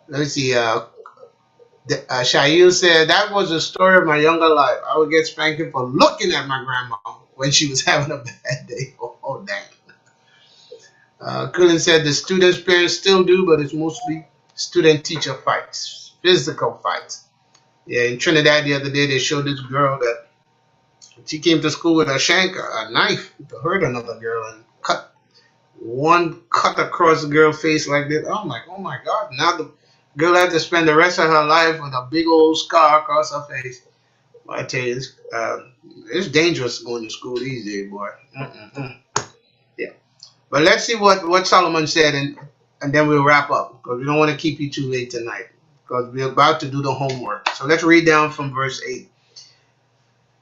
Speaker 1: Let me see. Shail said, that was the story of my younger life. I would get spanking for looking at my grandma when she was having a bad day. Oh dang. Cullen said, the students' parents still do, but it's mostly student-teacher fights, physical fights. Yeah, in Trinidad the other day, they showed this girl that she came to school with a knife, to hurt another girl and cut across the girl's face like this. I'm like, oh my God. Now the girl had to spend the rest of her life with a big old scar across her face. I tell you, it's dangerous going to school these days, boy. Yeah. But let's see what Solomon said, and then we'll wrap up because we don't want to keep you too late tonight because we're about to do the homework. So let's read down from verse 8.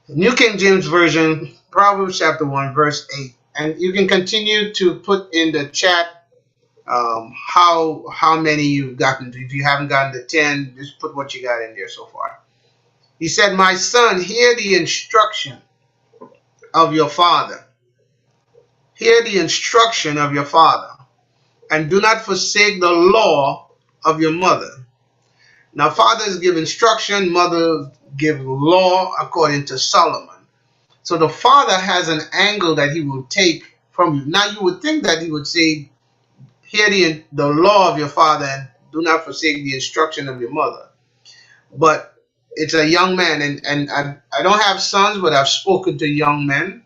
Speaker 1: New King James Version, Proverbs chapter 1, verse 8. And you can continue to put in the chat how many you've gotten to. If you haven't gotten to 10, just put what you got in there so far. He said, my son, hear the instruction of your father. Hear the instruction of your father, and do not forsake the law of your mother. Now, fathers give instruction, mothers give law according to Solomon. So the father has an angle that he will take from you. Now, you would think that he would say, hear the law of your father and do not forsake the instruction of your mother. But it's a young man, and I don't have sons, but I've spoken to young men.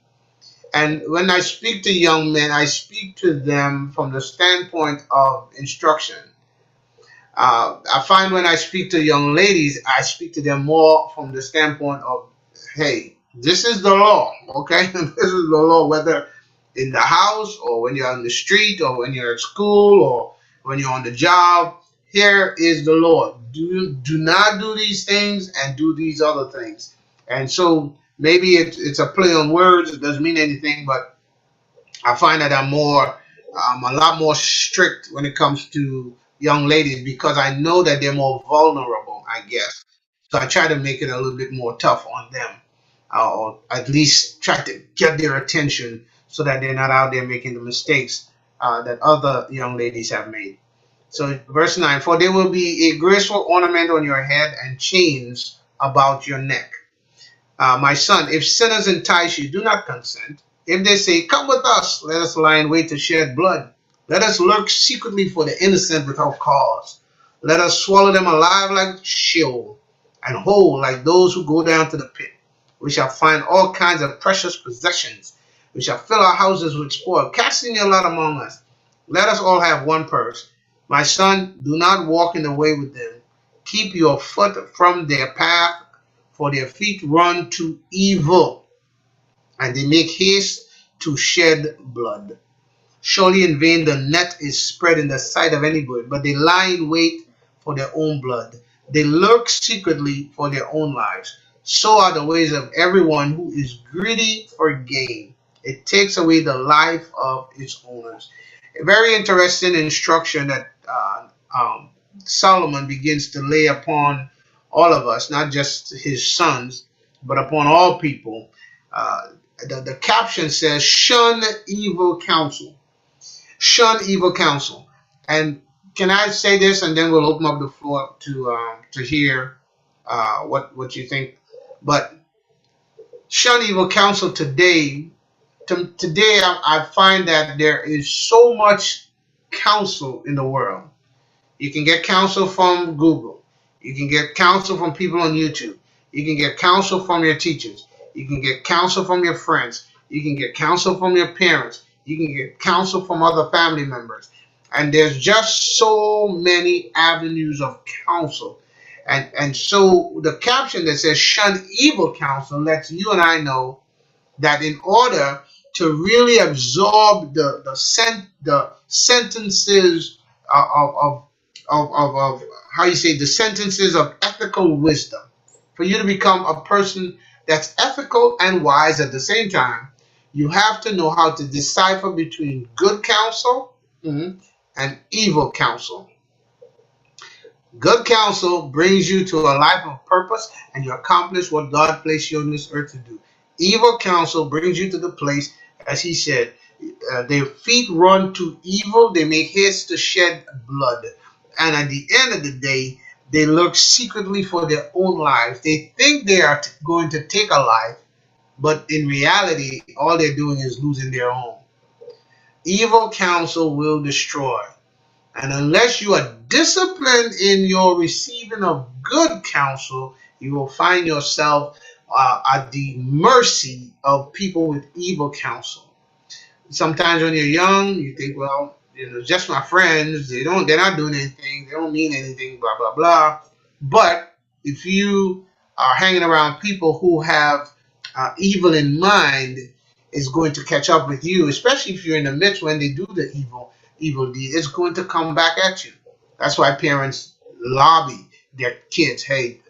Speaker 1: And when I speak to young men, I speak to them from the standpoint of instruction. I find when I speak to young ladies, I speak to them more from the standpoint of, hey, this is the law, okay? This is the law, whether in the house or when you're on the street or when you're at school or when you're on the job. Here is the law. Do not do these things and do these other things. And so maybe it's a play on words. It doesn't mean anything, but I find that I'm a lot more strict when it comes to young ladies because I know that they're more vulnerable, I guess. So I try to make it a little bit more tough on them, or at least try to get their attention so that they're not out there making the mistakes that other young ladies have made. So verse 9, for there will be a graceful ornament on your head and chains about your neck. My son, if sinners entice you, do not consent. If they say, come with us, let us lie in wait to shed blood. Let us lurk secretly for the innocent without cause. Let us swallow them alive like Sheol, and whole like those who go down to the pit. We shall find all kinds of precious possessions. We shall fill our houses with spoil. Cast in your lot among us. Let us all have one purse. My son, do not walk in the way with them. Keep your foot from their path, for their feet run to evil, and they make haste to shed blood. Surely in vain the net is spread in the sight of any good, but they lie in wait for their own blood. They lurk secretly for their own lives. So are the ways of everyone who is greedy for gain. It takes away the life of its owners. A very interesting instruction that Solomon begins to lay upon all of us, not just his sons, but upon all people. The caption says, shun evil counsel. Shun evil counsel. And can I say this, and then we'll open up the floor to hear what you think. But shun evil counsel today. Today, I find that there is so much counsel in the world. You can get counsel from Google. You can get counsel from people on YouTube. You can get counsel from your teachers. You can get counsel from your friends. You can get counsel from your parents. You can get counsel from other family members. And there's just so many avenues of counsel. And so the caption that says shun evil counsel lets you and I know that in order to really absorb the sentences of how you say, the sentences of ethical wisdom, for you to become a person that's ethical and wise at the same time, you have to know how to decipher between good counsel and evil counsel. Good counsel brings you to a life of purpose and you accomplish what God placed you on this earth to do. Evil counsel brings you to the place, as he said, their feet run to evil, they make haste to shed blood. And at the end of the day, they lurk secretly for their own lives. They think they are going to take a life, but in reality, all they're doing is losing their own. Evil counsel will destroy. And unless you are disciplined in your receiving of good counsel, you will find yourself at the mercy of people with evil counsel. Sometimes when you're young, you think, well, just my friends, they're not doing anything, they don't mean anything, blah, blah, blah. But if you are hanging around people who have evil in mind, it's going to catch up with you, especially if you're in the midst when they do the evil deed. It's going to come back at you. That's why parents lobby their kids, hey,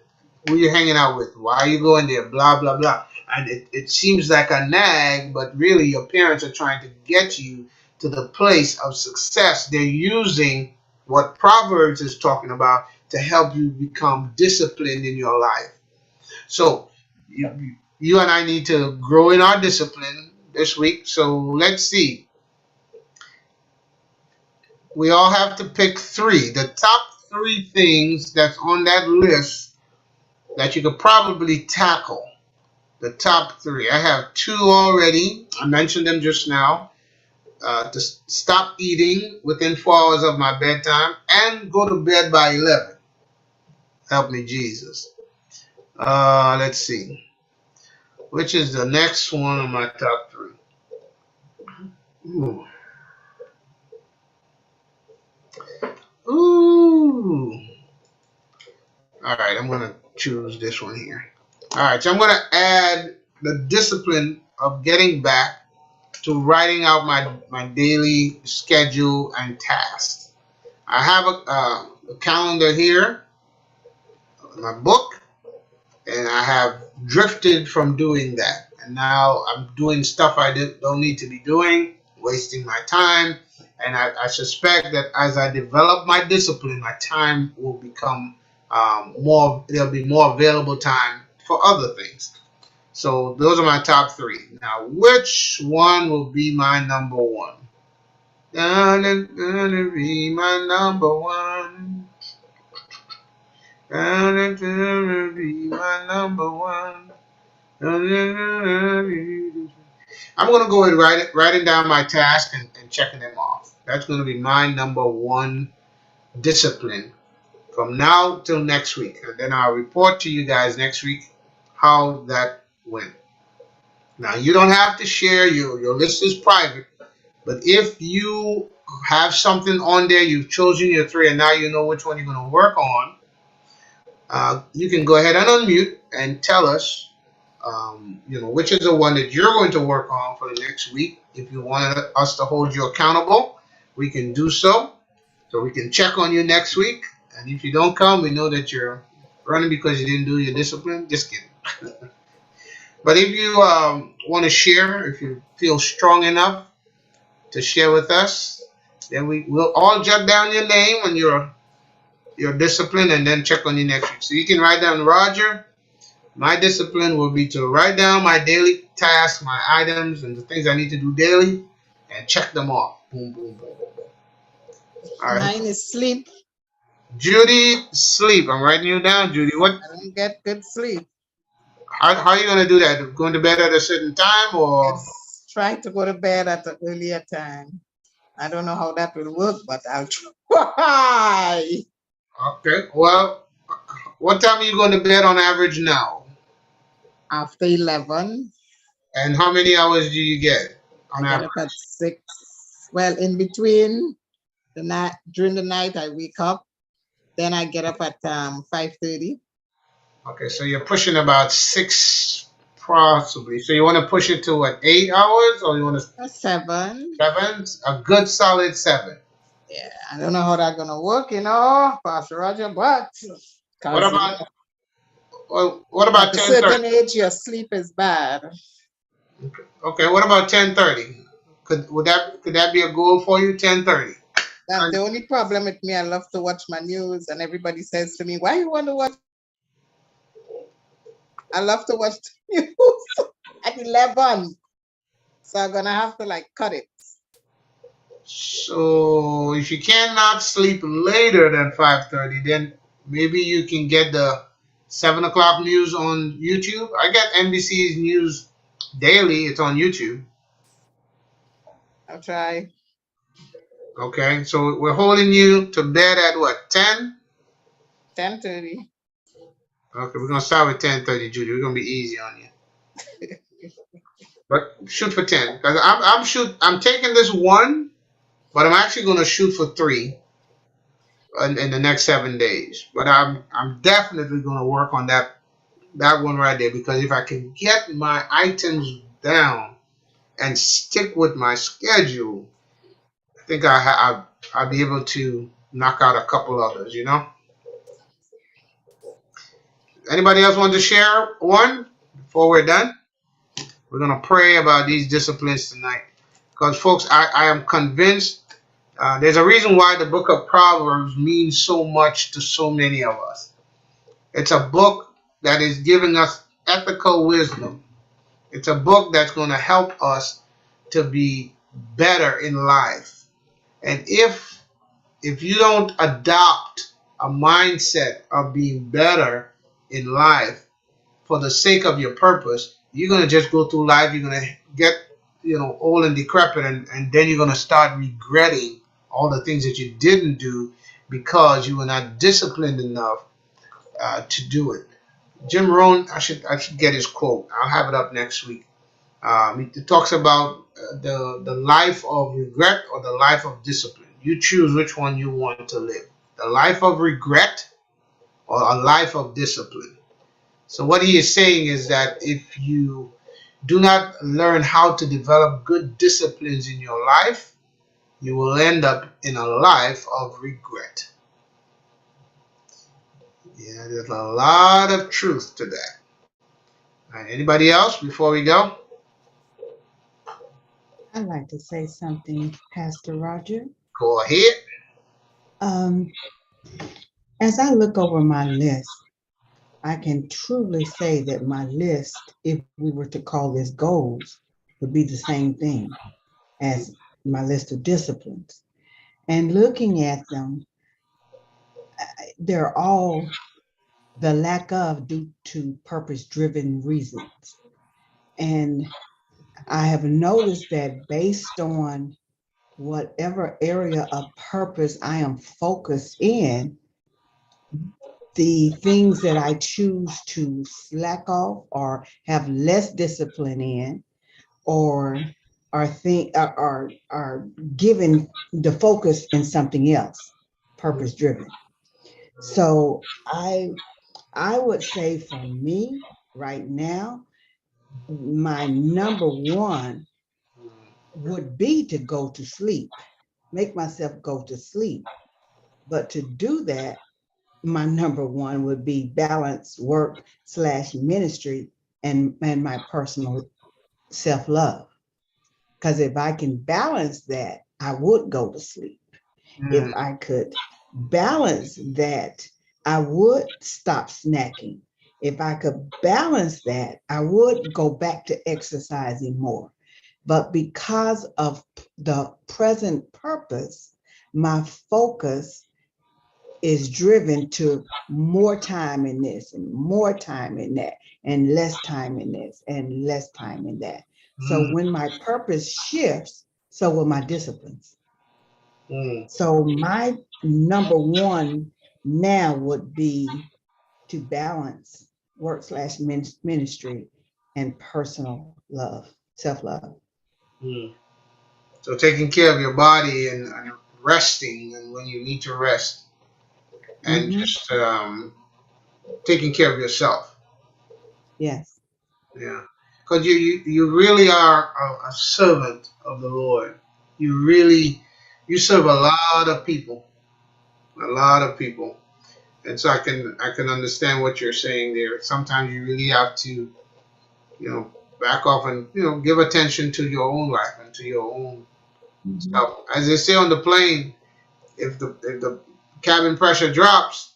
Speaker 1: who you hanging out with? Why are you going there? Blah, blah, blah. And it seems like a nag, but really your parents are trying to get you to the place of success. They're using what Proverbs is talking about to help you become disciplined in your life. So you and I need to grow in our discipline this week. So let's see. We all have to pick three. The top three things that's on that list that you could probably tackle. The top three. I have two already. I mentioned them just now. To stop eating within 4 hours of my bedtime and go to bed by 11. Help me, Jesus. Let's see. Which is the next one on my top three? Ooh. All right, I'm going to choose this one here. All right, so I'm going to add the discipline of getting back to writing out my daily schedule and tasks. I have a calendar here, my book, and I have drifted from doing that. And now I'm doing stuff I don't need to be doing, wasting my time. And I suspect that as I develop my discipline, my time will become there'll be more available time for other things. So those are my top three. Now, which one will be my number one? Gonna be my number one. Gonna be my number one. I'm going to go and writing down my task and checking them off. That's going to be my number one discipline from now till next week. And then I'll report to you guys next week how that went. Now, you don't have to share. Your list is private. But if you have something on there, you've chosen your three, and now you know which one you're going to work on, you can go ahead and unmute and tell us, which is the one that you're going to work on for the next week. If you wanted us to hold you accountable, we can do so. So we can check on you next week. And if you don't come, we know that you're running because you didn't do your discipline. Just kidding. But if you want to share, if you feel strong enough to share with us, then will all jot down your name and your discipline and then check on you next week. So you can write down Roger. My discipline will be to write down my daily tasks, my items, and the things I need to do daily and check them off. Boom, boom, boom, boom, boom. All right.
Speaker 3: Mine is sleep.
Speaker 1: Judy, sleep. I'm writing you down, Judy.
Speaker 3: I don't get good sleep.
Speaker 1: How are you going to do that? Going to bed at a certain time or?
Speaker 3: Yes, try to go to bed at an earlier time. I don't know how that will work, but I'll try.
Speaker 1: Okay. Well, what time are you going to bed on average now?
Speaker 3: After 11.
Speaker 1: And how many hours do you get on
Speaker 3: I get
Speaker 1: average?
Speaker 3: up at 6. Well, in between the night, during the night, I wake up. Then I get up at 5:30.
Speaker 1: Okay, so you're pushing about 6 possibly. So you want to push it to what, 8 hours or you want to
Speaker 3: 7.
Speaker 1: 7? A good solid 7.
Speaker 3: Yeah, I don't know how that's gonna work, Pastor Roger, but
Speaker 1: What about what about
Speaker 3: at a
Speaker 1: 10:30?
Speaker 3: certain age, your sleep is bad.
Speaker 1: Okay, what about 10:30? Could that be a goal for you? 10:30.
Speaker 3: That's the only problem with me. I love to watch my news, and everybody says to me, "Why you want to watch?" I love to watch the news at 11, so I'm gonna have to cut it.
Speaker 1: So if you cannot sleep later than 5:30, then maybe you can get the 7 o'clock news on YouTube. I get NBC's news daily. It's on YouTube.
Speaker 3: I'll try.
Speaker 1: Okay, so we're holding you to bed at what, 10?
Speaker 3: 10:30.
Speaker 1: Okay, we're gonna start with 10:30, Judy. We're gonna be easy on you. But shoot for 10, because I'm taking this one, but I'm actually gonna shoot for 3 in the next 7 days. But I'm definitely gonna work on that one right there, because if I can get my items down and stick with my schedule, I think I'll be able to knock out a couple others. Anybody else want to share one before we're done? We're going to pray about these disciplines tonight. Because, folks, I am convinced there's a reason why the book of Proverbs means so much to so many of us. It's a book that is giving us ethical wisdom. It's a book that's going to help us to be better in life. And if you don't adopt a mindset of being better in life for the sake of your purpose, you're going to just go through life. You're going to get old and decrepit, and then you're going to start regretting all the things that you didn't do because you were not disciplined enough to do it. Jim Rohn, I should get his quote. I'll have it up next week. It talks about the life of regret or the life of discipline. You choose which one you want to live. The life of regret or a life of discipline. So what he is saying is that if you do not learn how to develop good disciplines in your life, you will end up in a life of regret. Yeah, there's a lot of truth to that. All right, anybody else before we go?
Speaker 2: I'd like to say something, Pastor Roger.
Speaker 1: Go ahead.
Speaker 2: As I look over my list, I can truly say that my list, if we were to call this goals, would be the same thing as my list of disciplines. And looking at them, they're all the lack of due to purpose-driven reasons. And I have noticed that based on whatever area of purpose I am focused in, the things that I choose to slack off or have less discipline in, or are given the focus in something else, purpose driven. So I would say for me right now, my number one would be to go to sleep, make myself go to sleep. But to do that, my number one would be balance work / ministry and my personal self-love. Because if I can balance that, I would go to sleep. If I could balance that, I would stop snacking. If I could balance that, I would go back to exercising more. But because of the present purpose, my focus is driven to more time in this and more time in that and less time in this and less time in that. So when my purpose shifts, so will my disciplines. So my number one now would be to balance work / ministry and personal love, self-love.
Speaker 1: So taking care of your body and resting and when you need to rest, and just taking care of yourself.
Speaker 2: Yes.
Speaker 1: Yeah, because you really are a servant of the Lord. You serve a lot of people, and so I can understand what you're saying there. Sometimes you really have to, back off and give attention to your own life and to your own stuff. As they say on the plane, if the cabin pressure drops,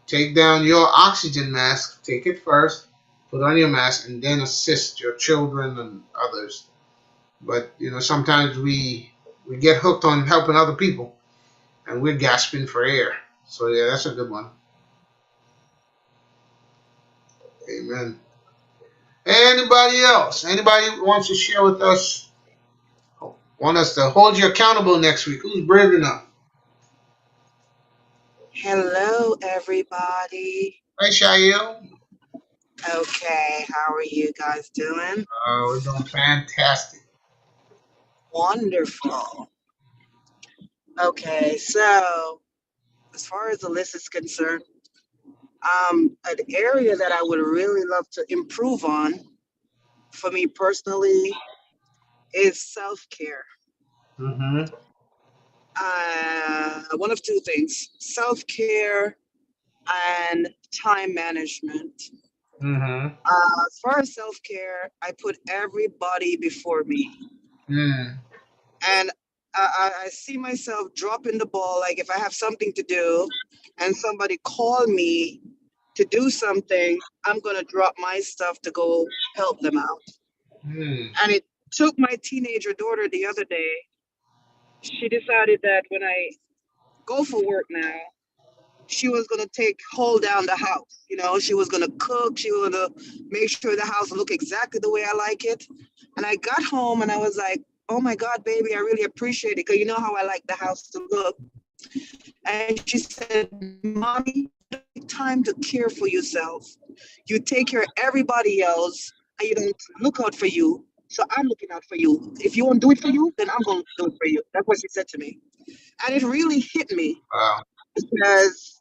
Speaker 1: take down your oxygen mask, take it first, put on your mask, and then assist your children and others. But sometimes we get hooked on helping other people, and we're gasping for air. So yeah, that's a good one. Amen. Anybody else? Anybody wants to share with us? Want us to hold you accountable next week? Who's brave enough?
Speaker 5: Hello, everybody.
Speaker 1: Hey, Shael.
Speaker 5: Okay, how are you guys doing?
Speaker 1: We're doing fantastic.
Speaker 5: Wonderful. Okay, so as far as the list is concerned, an area that I would really love to improve on for me personally is self-care. One of two things, self-care and time management. As far as self-care, I put everybody before me. And I see myself dropping the ball. Like if I have something to do and somebody call me to do something, I'm going to drop my stuff to go help them out. And it took my teenager daughter the other day. She decided that when I go for work now, she was going to hold down the house. She was going to cook. She was going to make sure the house look exactly the way I like it. And I got home and I was like, oh my God, baby, I really appreciate it because you know how I like the house to look. And she said, Mommy, take time to care for yourself. You take care of everybody else and you don't look out for you. So I'm looking out for you. If you won't do it for you, then I'm going to do it for you. That's what she said to me. And it really hit me.
Speaker 1: Wow.
Speaker 5: Because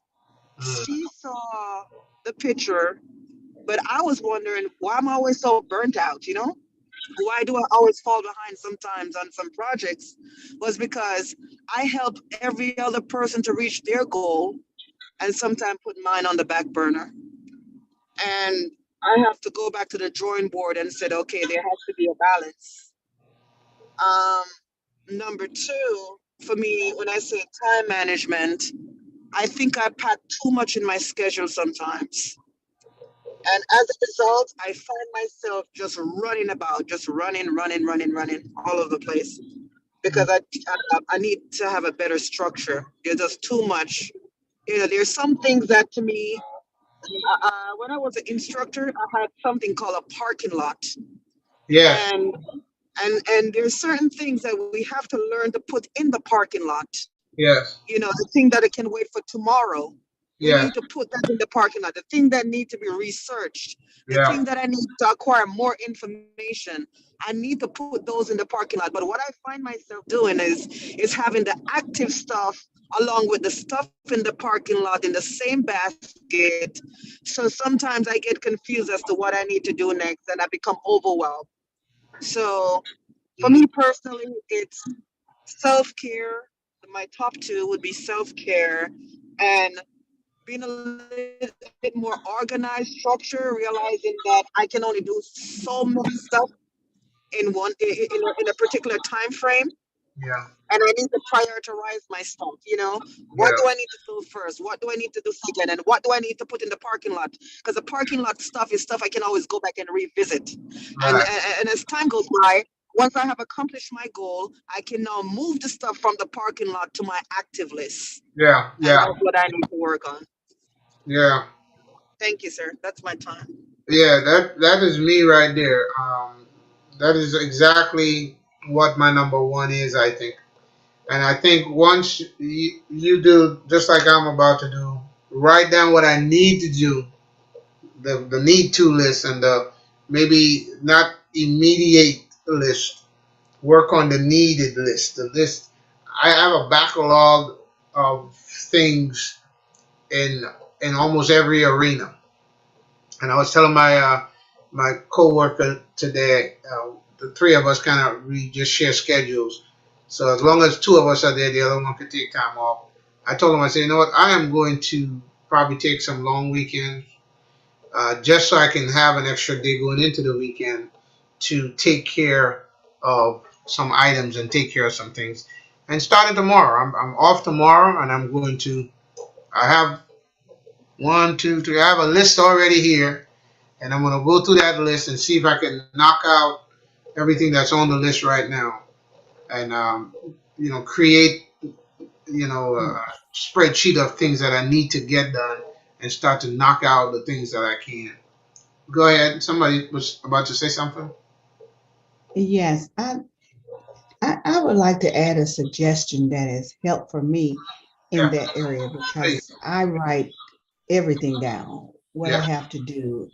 Speaker 5: she saw the picture, but I was wondering why I'm always so burnt out, Why do I always fall behind sometimes on some projects? Was because I help every other person to reach their goal and sometimes put mine on the back burner. And I have to go back to the drawing board and said, okay, there has to be a balance. Number two, for me, when I say time management, I think I pack too much in my schedule sometimes. And as a result, I find myself just running about, just running all over the place because I need to have a better structure. There's just too much. There's some things that to me, when I was an instructor, I had something called a parking lot.
Speaker 1: Yes.
Speaker 5: And there's certain things that we have to learn to put in the parking lot.
Speaker 1: Yes.
Speaker 5: The thing that it can wait for tomorrow. We
Speaker 1: Yeah.
Speaker 5: need to put that in the parking lot. The thing that needs to be researched, the
Speaker 1: Yeah.
Speaker 5: thing that I need to acquire more information, I need to put those in the parking lot. But what I find myself doing is having the active stuff along with the stuff in the parking lot in the same basket. So sometimes I get confused as to what I need to do next and I become overwhelmed. So For me personally, it's self-care. My top two would be self-care and being a little bit more organized, structure, realizing that I can only do so much stuff in a particular time frame,
Speaker 1: Yeah.
Speaker 5: and I need to prioritize my stuff. What
Speaker 1: Yeah.
Speaker 5: do I need to do first? What do I need to do second? And what do I need to put in the parking lot? Because the parking lot stuff is stuff I can always go back and revisit.
Speaker 1: Right.
Speaker 5: And as time goes by, once I have accomplished my goal, I can now move the stuff from the parking lot to my active list.
Speaker 1: Yeah.
Speaker 5: And
Speaker 1: Yeah.
Speaker 5: that's what I need to work on.
Speaker 1: Yeah.
Speaker 5: Thank you, sir. That's my time.
Speaker 1: Yeah. That is me right there. That is exactly what my number one is, I think. And I think once you do just like I'm about to do, write down what I need to do, the need to list, and the maybe not immediate list. Work on the needed list. The list. I have a backlog of things in almost every arena. And I was telling my coworker today, the three of us we just share schedules. So as long as two of us are there, the other one could take time off. I told him, I said, you know what, I am going to probably take some long weekends, just so I can have an extra day going into the weekend to take care of some items and take care of some things. And starting tomorrow, I'm off tomorrow, and I'm going to. I have one, two, three. I have a list already here, and I'm going to go through that list and see if I can knock out everything that's on the list right now, and create a spreadsheet of things that I need to get done, and start to knock out the things that I can. Go ahead. Somebody was about to say something.
Speaker 2: Yes, I would like to add a suggestion that has helped for me in
Speaker 1: Yeah.
Speaker 2: that area,
Speaker 1: Please.
Speaker 2: because I write everything down, what I
Speaker 1: Yeah.
Speaker 2: have to do.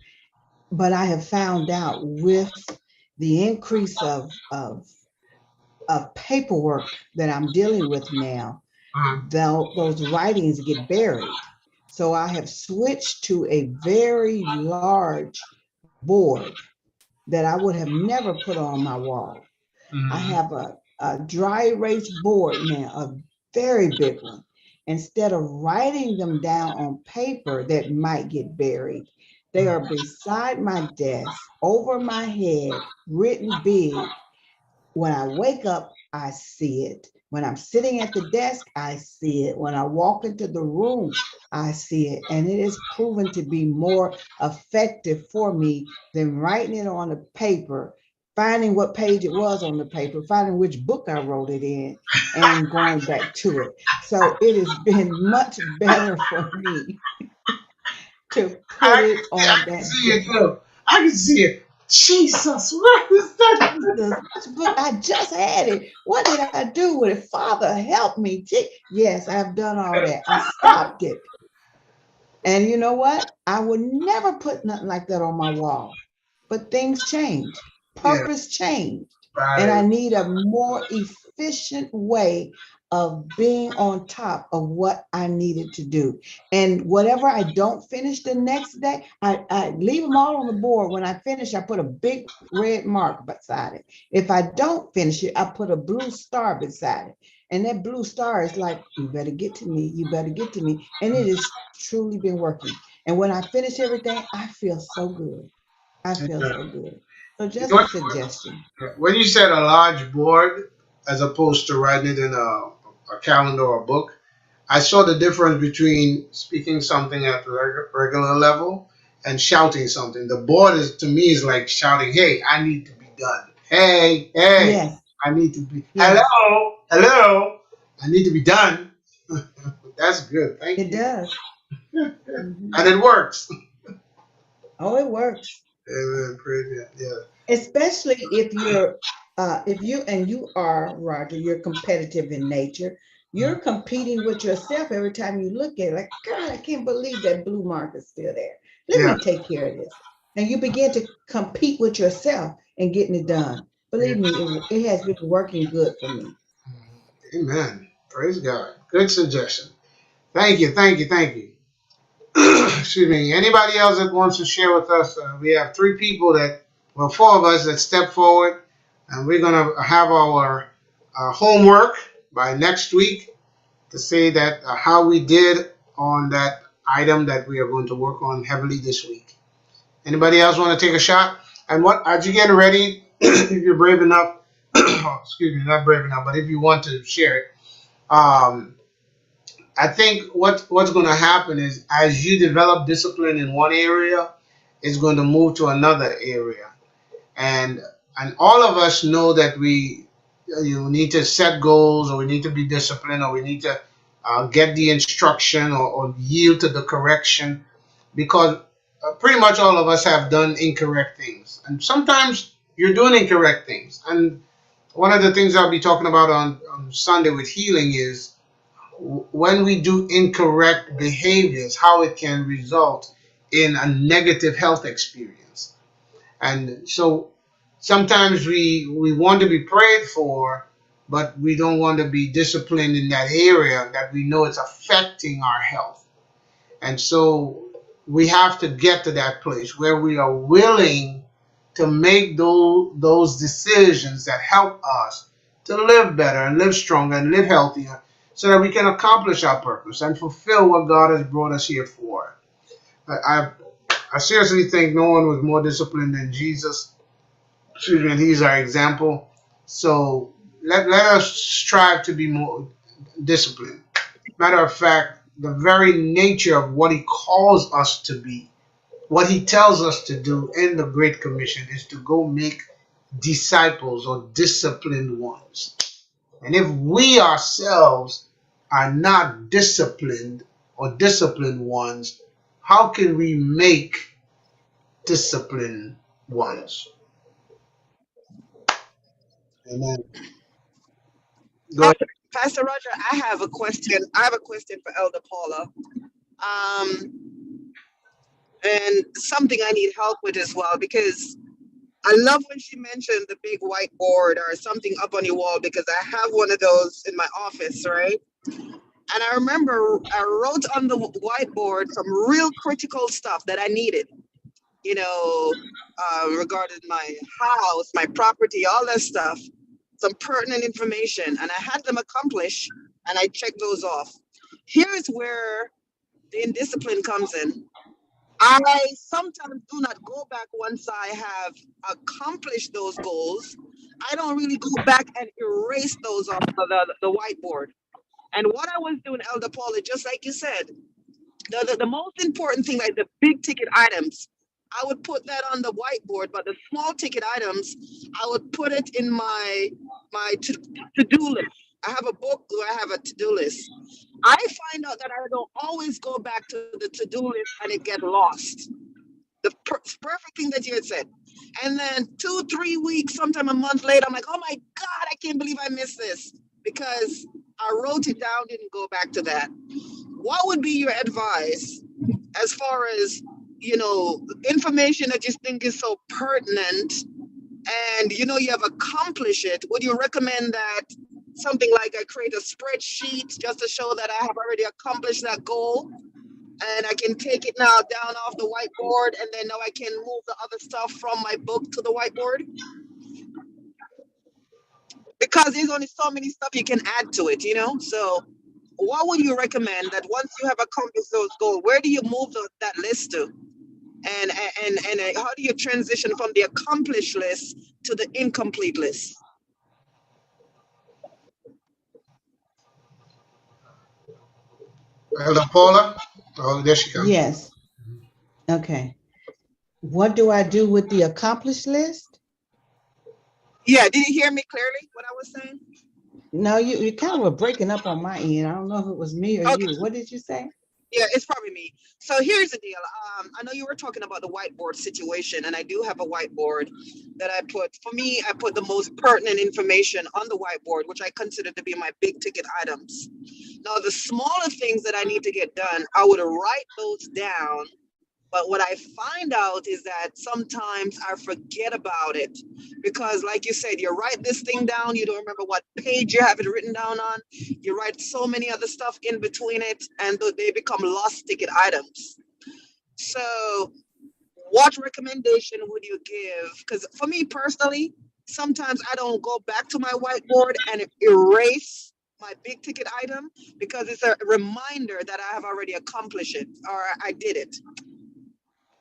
Speaker 2: But I have found out with the increase of paperwork that I'm dealing with now, those writings get buried. So I have switched to a very large board that I would have never put on my wall. I have a dry erase board now, a very big one. Instead of writing them down on paper that might get buried, they are beside my desk, over my head, written big. When I wake up, I see it. When I'm sitting at the desk, I see it. When I walk into the room, I see it. And it is proven to be more effective for me than writing it on a paper, finding what page it was on the paper, finding which book I wrote it in, and going back to it. So it has been much better for me to put it on
Speaker 1: I can
Speaker 2: that
Speaker 1: see it too. I can see it. Jesus, what is that?
Speaker 2: book. I just had it. What did I do with it? Father, help me. Yes, I've done all that. I stopped it. And you know what? I would never put nothing like that on my wall. But things change.
Speaker 1: Yeah.
Speaker 2: Purpose changed.
Speaker 1: Right.
Speaker 2: And I need a more efficient way of being on top of what I needed to do. And whatever I don't finish the next day, I leave them all on the board. When I finish, I put a big red mark beside it. If I don't finish it, I put a blue star beside it. And that blue star is like, you better get to me, you better get to me. And it has truly been working. And when I finish everything, I feel so good. I feel so good. So just a suggestion.
Speaker 1: When you said a large board as opposed to writing it in a calendar or a book, I saw the difference between speaking something at the regular level and shouting something. The board is, to me, is like shouting, "Hey, I need to be done. Hey, hey,
Speaker 2: Yes.
Speaker 1: I need to be.
Speaker 2: Yes.
Speaker 1: Hello, hello, I need to be done." That's good. Thank you.
Speaker 2: It does.
Speaker 1: And it works.
Speaker 2: Oh, it works.
Speaker 1: Amen. Praise God. Yeah.
Speaker 2: Especially if you are, Roger, you're competitive in nature. You're competing with yourself every time you look at it. Like, God, I can't believe that blue mark is still there. Let me take care of this. And you begin to compete with yourself and getting it done. Believe me, it has been working good for me.
Speaker 1: Amen. Praise God. Good suggestion. Thank you. Thank you. Thank you. Excuse me. Anybody else that wants to share with us? We have 3 people four of us that step forward. And we're going to have our homework by next week to say that how we did on that item that we are going to work on heavily this week. Anybody else want to take a shot? And what, as you get ready, if you're brave enough, excuse me, not brave enough, but if you want to share it, I think what's going to happen is as you develop discipline in one area, it's going to move to another area, and all of us know that we need to set goals, or we need to be disciplined, or we need to get the instruction, or yield to the correction, because pretty much all of us have done incorrect things, and sometimes you're doing incorrect things. And one of the things I'll be talking about on Sunday with healing is when we do incorrect behaviors, how it can result in a negative health experience. And so sometimes we want to be prayed for, but we don't want to be disciplined in that area that we know it's affecting our health. And so we have to get to that place where we are willing to make those decisions that help us to live better and live stronger and live healthier, so that we can accomplish our purpose and fulfill what God has brought us here for. I seriously think no one was more disciplined than Jesus. Excuse me, and he's our example. So let us strive to be more disciplined. Matter of fact, the very nature of what he calls us to be, what he tells us to do in the Great Commission, is to go make disciples, or disciplined ones. And if we ourselves are not disciplined or disciplined ones, how can we make disciplined ones? Amen. Go ahead.
Speaker 5: Pastor Roger, I have a question. I have a question for Elder Paula. And something I need help with as well, because I love when she mentioned the big whiteboard or something up on your wall, because I have one of those in my office, right? And I remember I wrote on the whiteboard some real critical stuff that I needed, regarding my house, my property, all that stuff, some pertinent information, and I had them accomplish, and I checked those off. Here's where the indiscipline comes in. I sometimes do not go back once I have accomplished those goals. I don't really go back and erase those off the whiteboard. And what I was doing, Elder Paula, just like you said, the most important thing, like the big ticket items, I would put that on the whiteboard, but the small ticket items, I would put it in my to-do list. I have a book where I have a to-do list. I find out that I don't always go back to the to-do list and it gets lost. The perfect thing that you had said. And then 2-3 weeks, sometime a month later, I'm like, oh my God, I can't believe I missed this, because I wrote it down, didn't go back to that. What would be your advice as far as, information that you think is so pertinent, and you have accomplished it? Would you recommend that something like I create a spreadsheet just to show that I have already accomplished that goal, and I can take it now down off the whiteboard, and then now I can move the other stuff from my book to the whiteboard? Because there's only so many stuff you can add to it, So what would you recommend that once you have accomplished those goals, where do you move that list to? And how do you transition from the accomplished list to the incomplete list?
Speaker 1: Elder Paula? Oh, there she comes.
Speaker 2: Yes. Okay. What do I do with the accomplished list?
Speaker 5: Yeah, did you hear me clearly what I was saying?
Speaker 2: No, you kind of were breaking up on my end. I don't know if it was me or you. What did you say?
Speaker 5: Yeah, it's probably me. So here's the deal. I know you were talking about the whiteboard situation, and I do have a whiteboard that I put. For me, I put the most pertinent information on the whiteboard, which I consider to be my big ticket items. Now, the smaller things that I need to get done, I would write those down. But what I find out is that sometimes I forget about it, because like you said, you write this thing down, you don't remember what page you have it written down on. You write so many other stuff in between it, and they become lost ticket items. So what recommendation would you give? Because for me personally, sometimes I don't go back to my whiteboard and erase my big ticket item because it's a reminder that I have already accomplished it or I did it.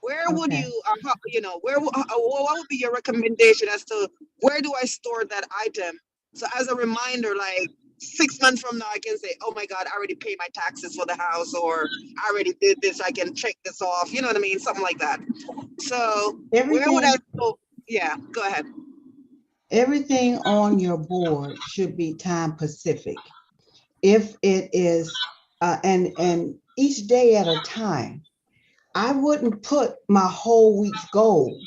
Speaker 5: Where would
Speaker 2: Okay.
Speaker 5: you, you know, what would be your recommendation as to where do I store that item? So as a reminder, like 6 months from now, I can say, oh my God, I already paid my taxes for the house, or I already did this, I can check this off. You know what I mean? Something like that. So where would I
Speaker 2: Everything,
Speaker 5: go? Yeah, go ahead.
Speaker 2: everything on your board should be time Pacific. If it is, and each day at a time. I wouldn't put my whole week's goal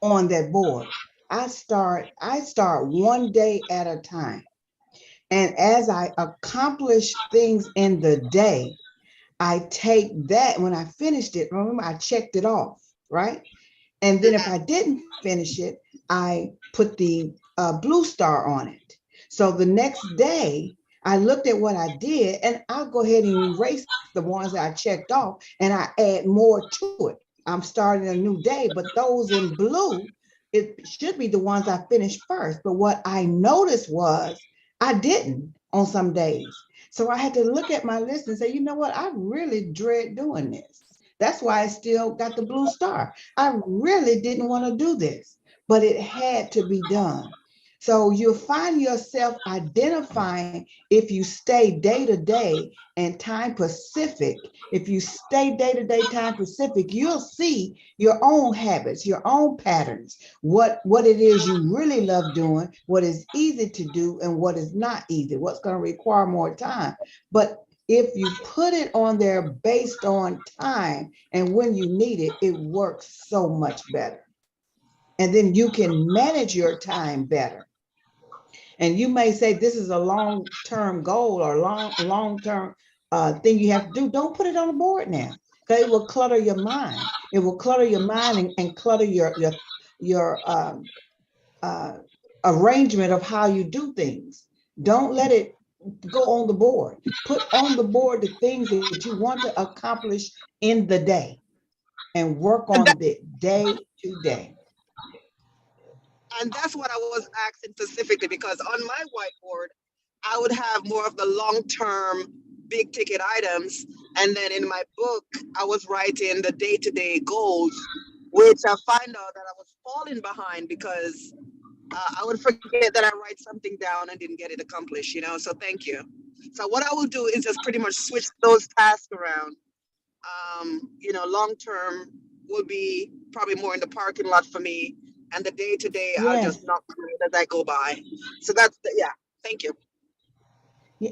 Speaker 2: on that board. I start one day at a time. And as I accomplish things in the day, I take that when I finished it, remember I checked it off, right? And then if I didn't finish it, I put the blue star on it. So the next day, I looked at what I did and I'll go ahead and erase the ones that I checked off and I add more to it. I'm starting a new day, but those in blue, it should be the ones I finished first. But what I noticed was I didn't on some days. So I had to look at my list and say, you know what? I really dread doing this. That's why I still got the blue star. I really didn't want to do this, but it had to be done. So you'll find yourself identifying if you stay day to day and time Pacific. If you stay day to day time Pacific, you'll see your own habits, your own patterns, what it is you really love doing, what is easy to do, and what is not easy, what's going to require more time. But if you put it on there based on time and when you need it, it works so much better. And then you can manage your time better. And you may say this is a long-term goal or long-term thing you have to do. Don't put it on the board now, because it will clutter your mind. It will clutter your mind and clutter your arrangement of how you do things. Don't let it go on the board. Put on the board the things that you want to accomplish in the day and work on it day to day.
Speaker 5: And that's what I was asking specifically because on my whiteboard, I would have more of the long-term big ticket items. And then in my book, I was writing the day-to-day goals, which I find out that I was falling behind because I would forget that I write something down and didn't get it accomplished, you know? So thank you. So what I will do is just pretty much switch those tasks around. You know, long-term will be probably more in the parking lot for me. And the day-to-day, I'll
Speaker 2: Yes.
Speaker 5: just knock through it as I go by. So that's, yeah, thank you.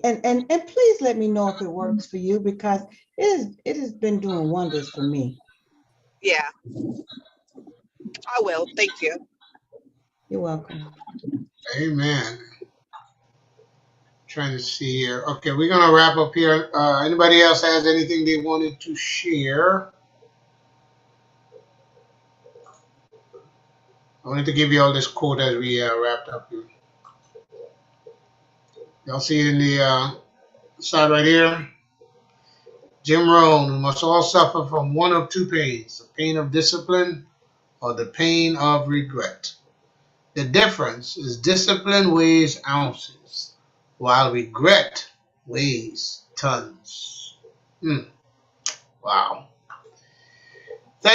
Speaker 2: And please let me know if it works for you, because it has been doing wonders for me.
Speaker 5: Yeah, I will. Thank you.
Speaker 2: You're welcome.
Speaker 1: Amen. Trying to see here. Okay, we're gonna wrap up here. Anybody else has anything they wanted to share? I wanted to give you all this quote as we wrapped up here. Y'all see it in the side right here? Jim Rohn, we must all suffer from one of two pains, the pain of discipline or the pain of regret. The difference is discipline weighs ounces, while regret weighs tons. Wow.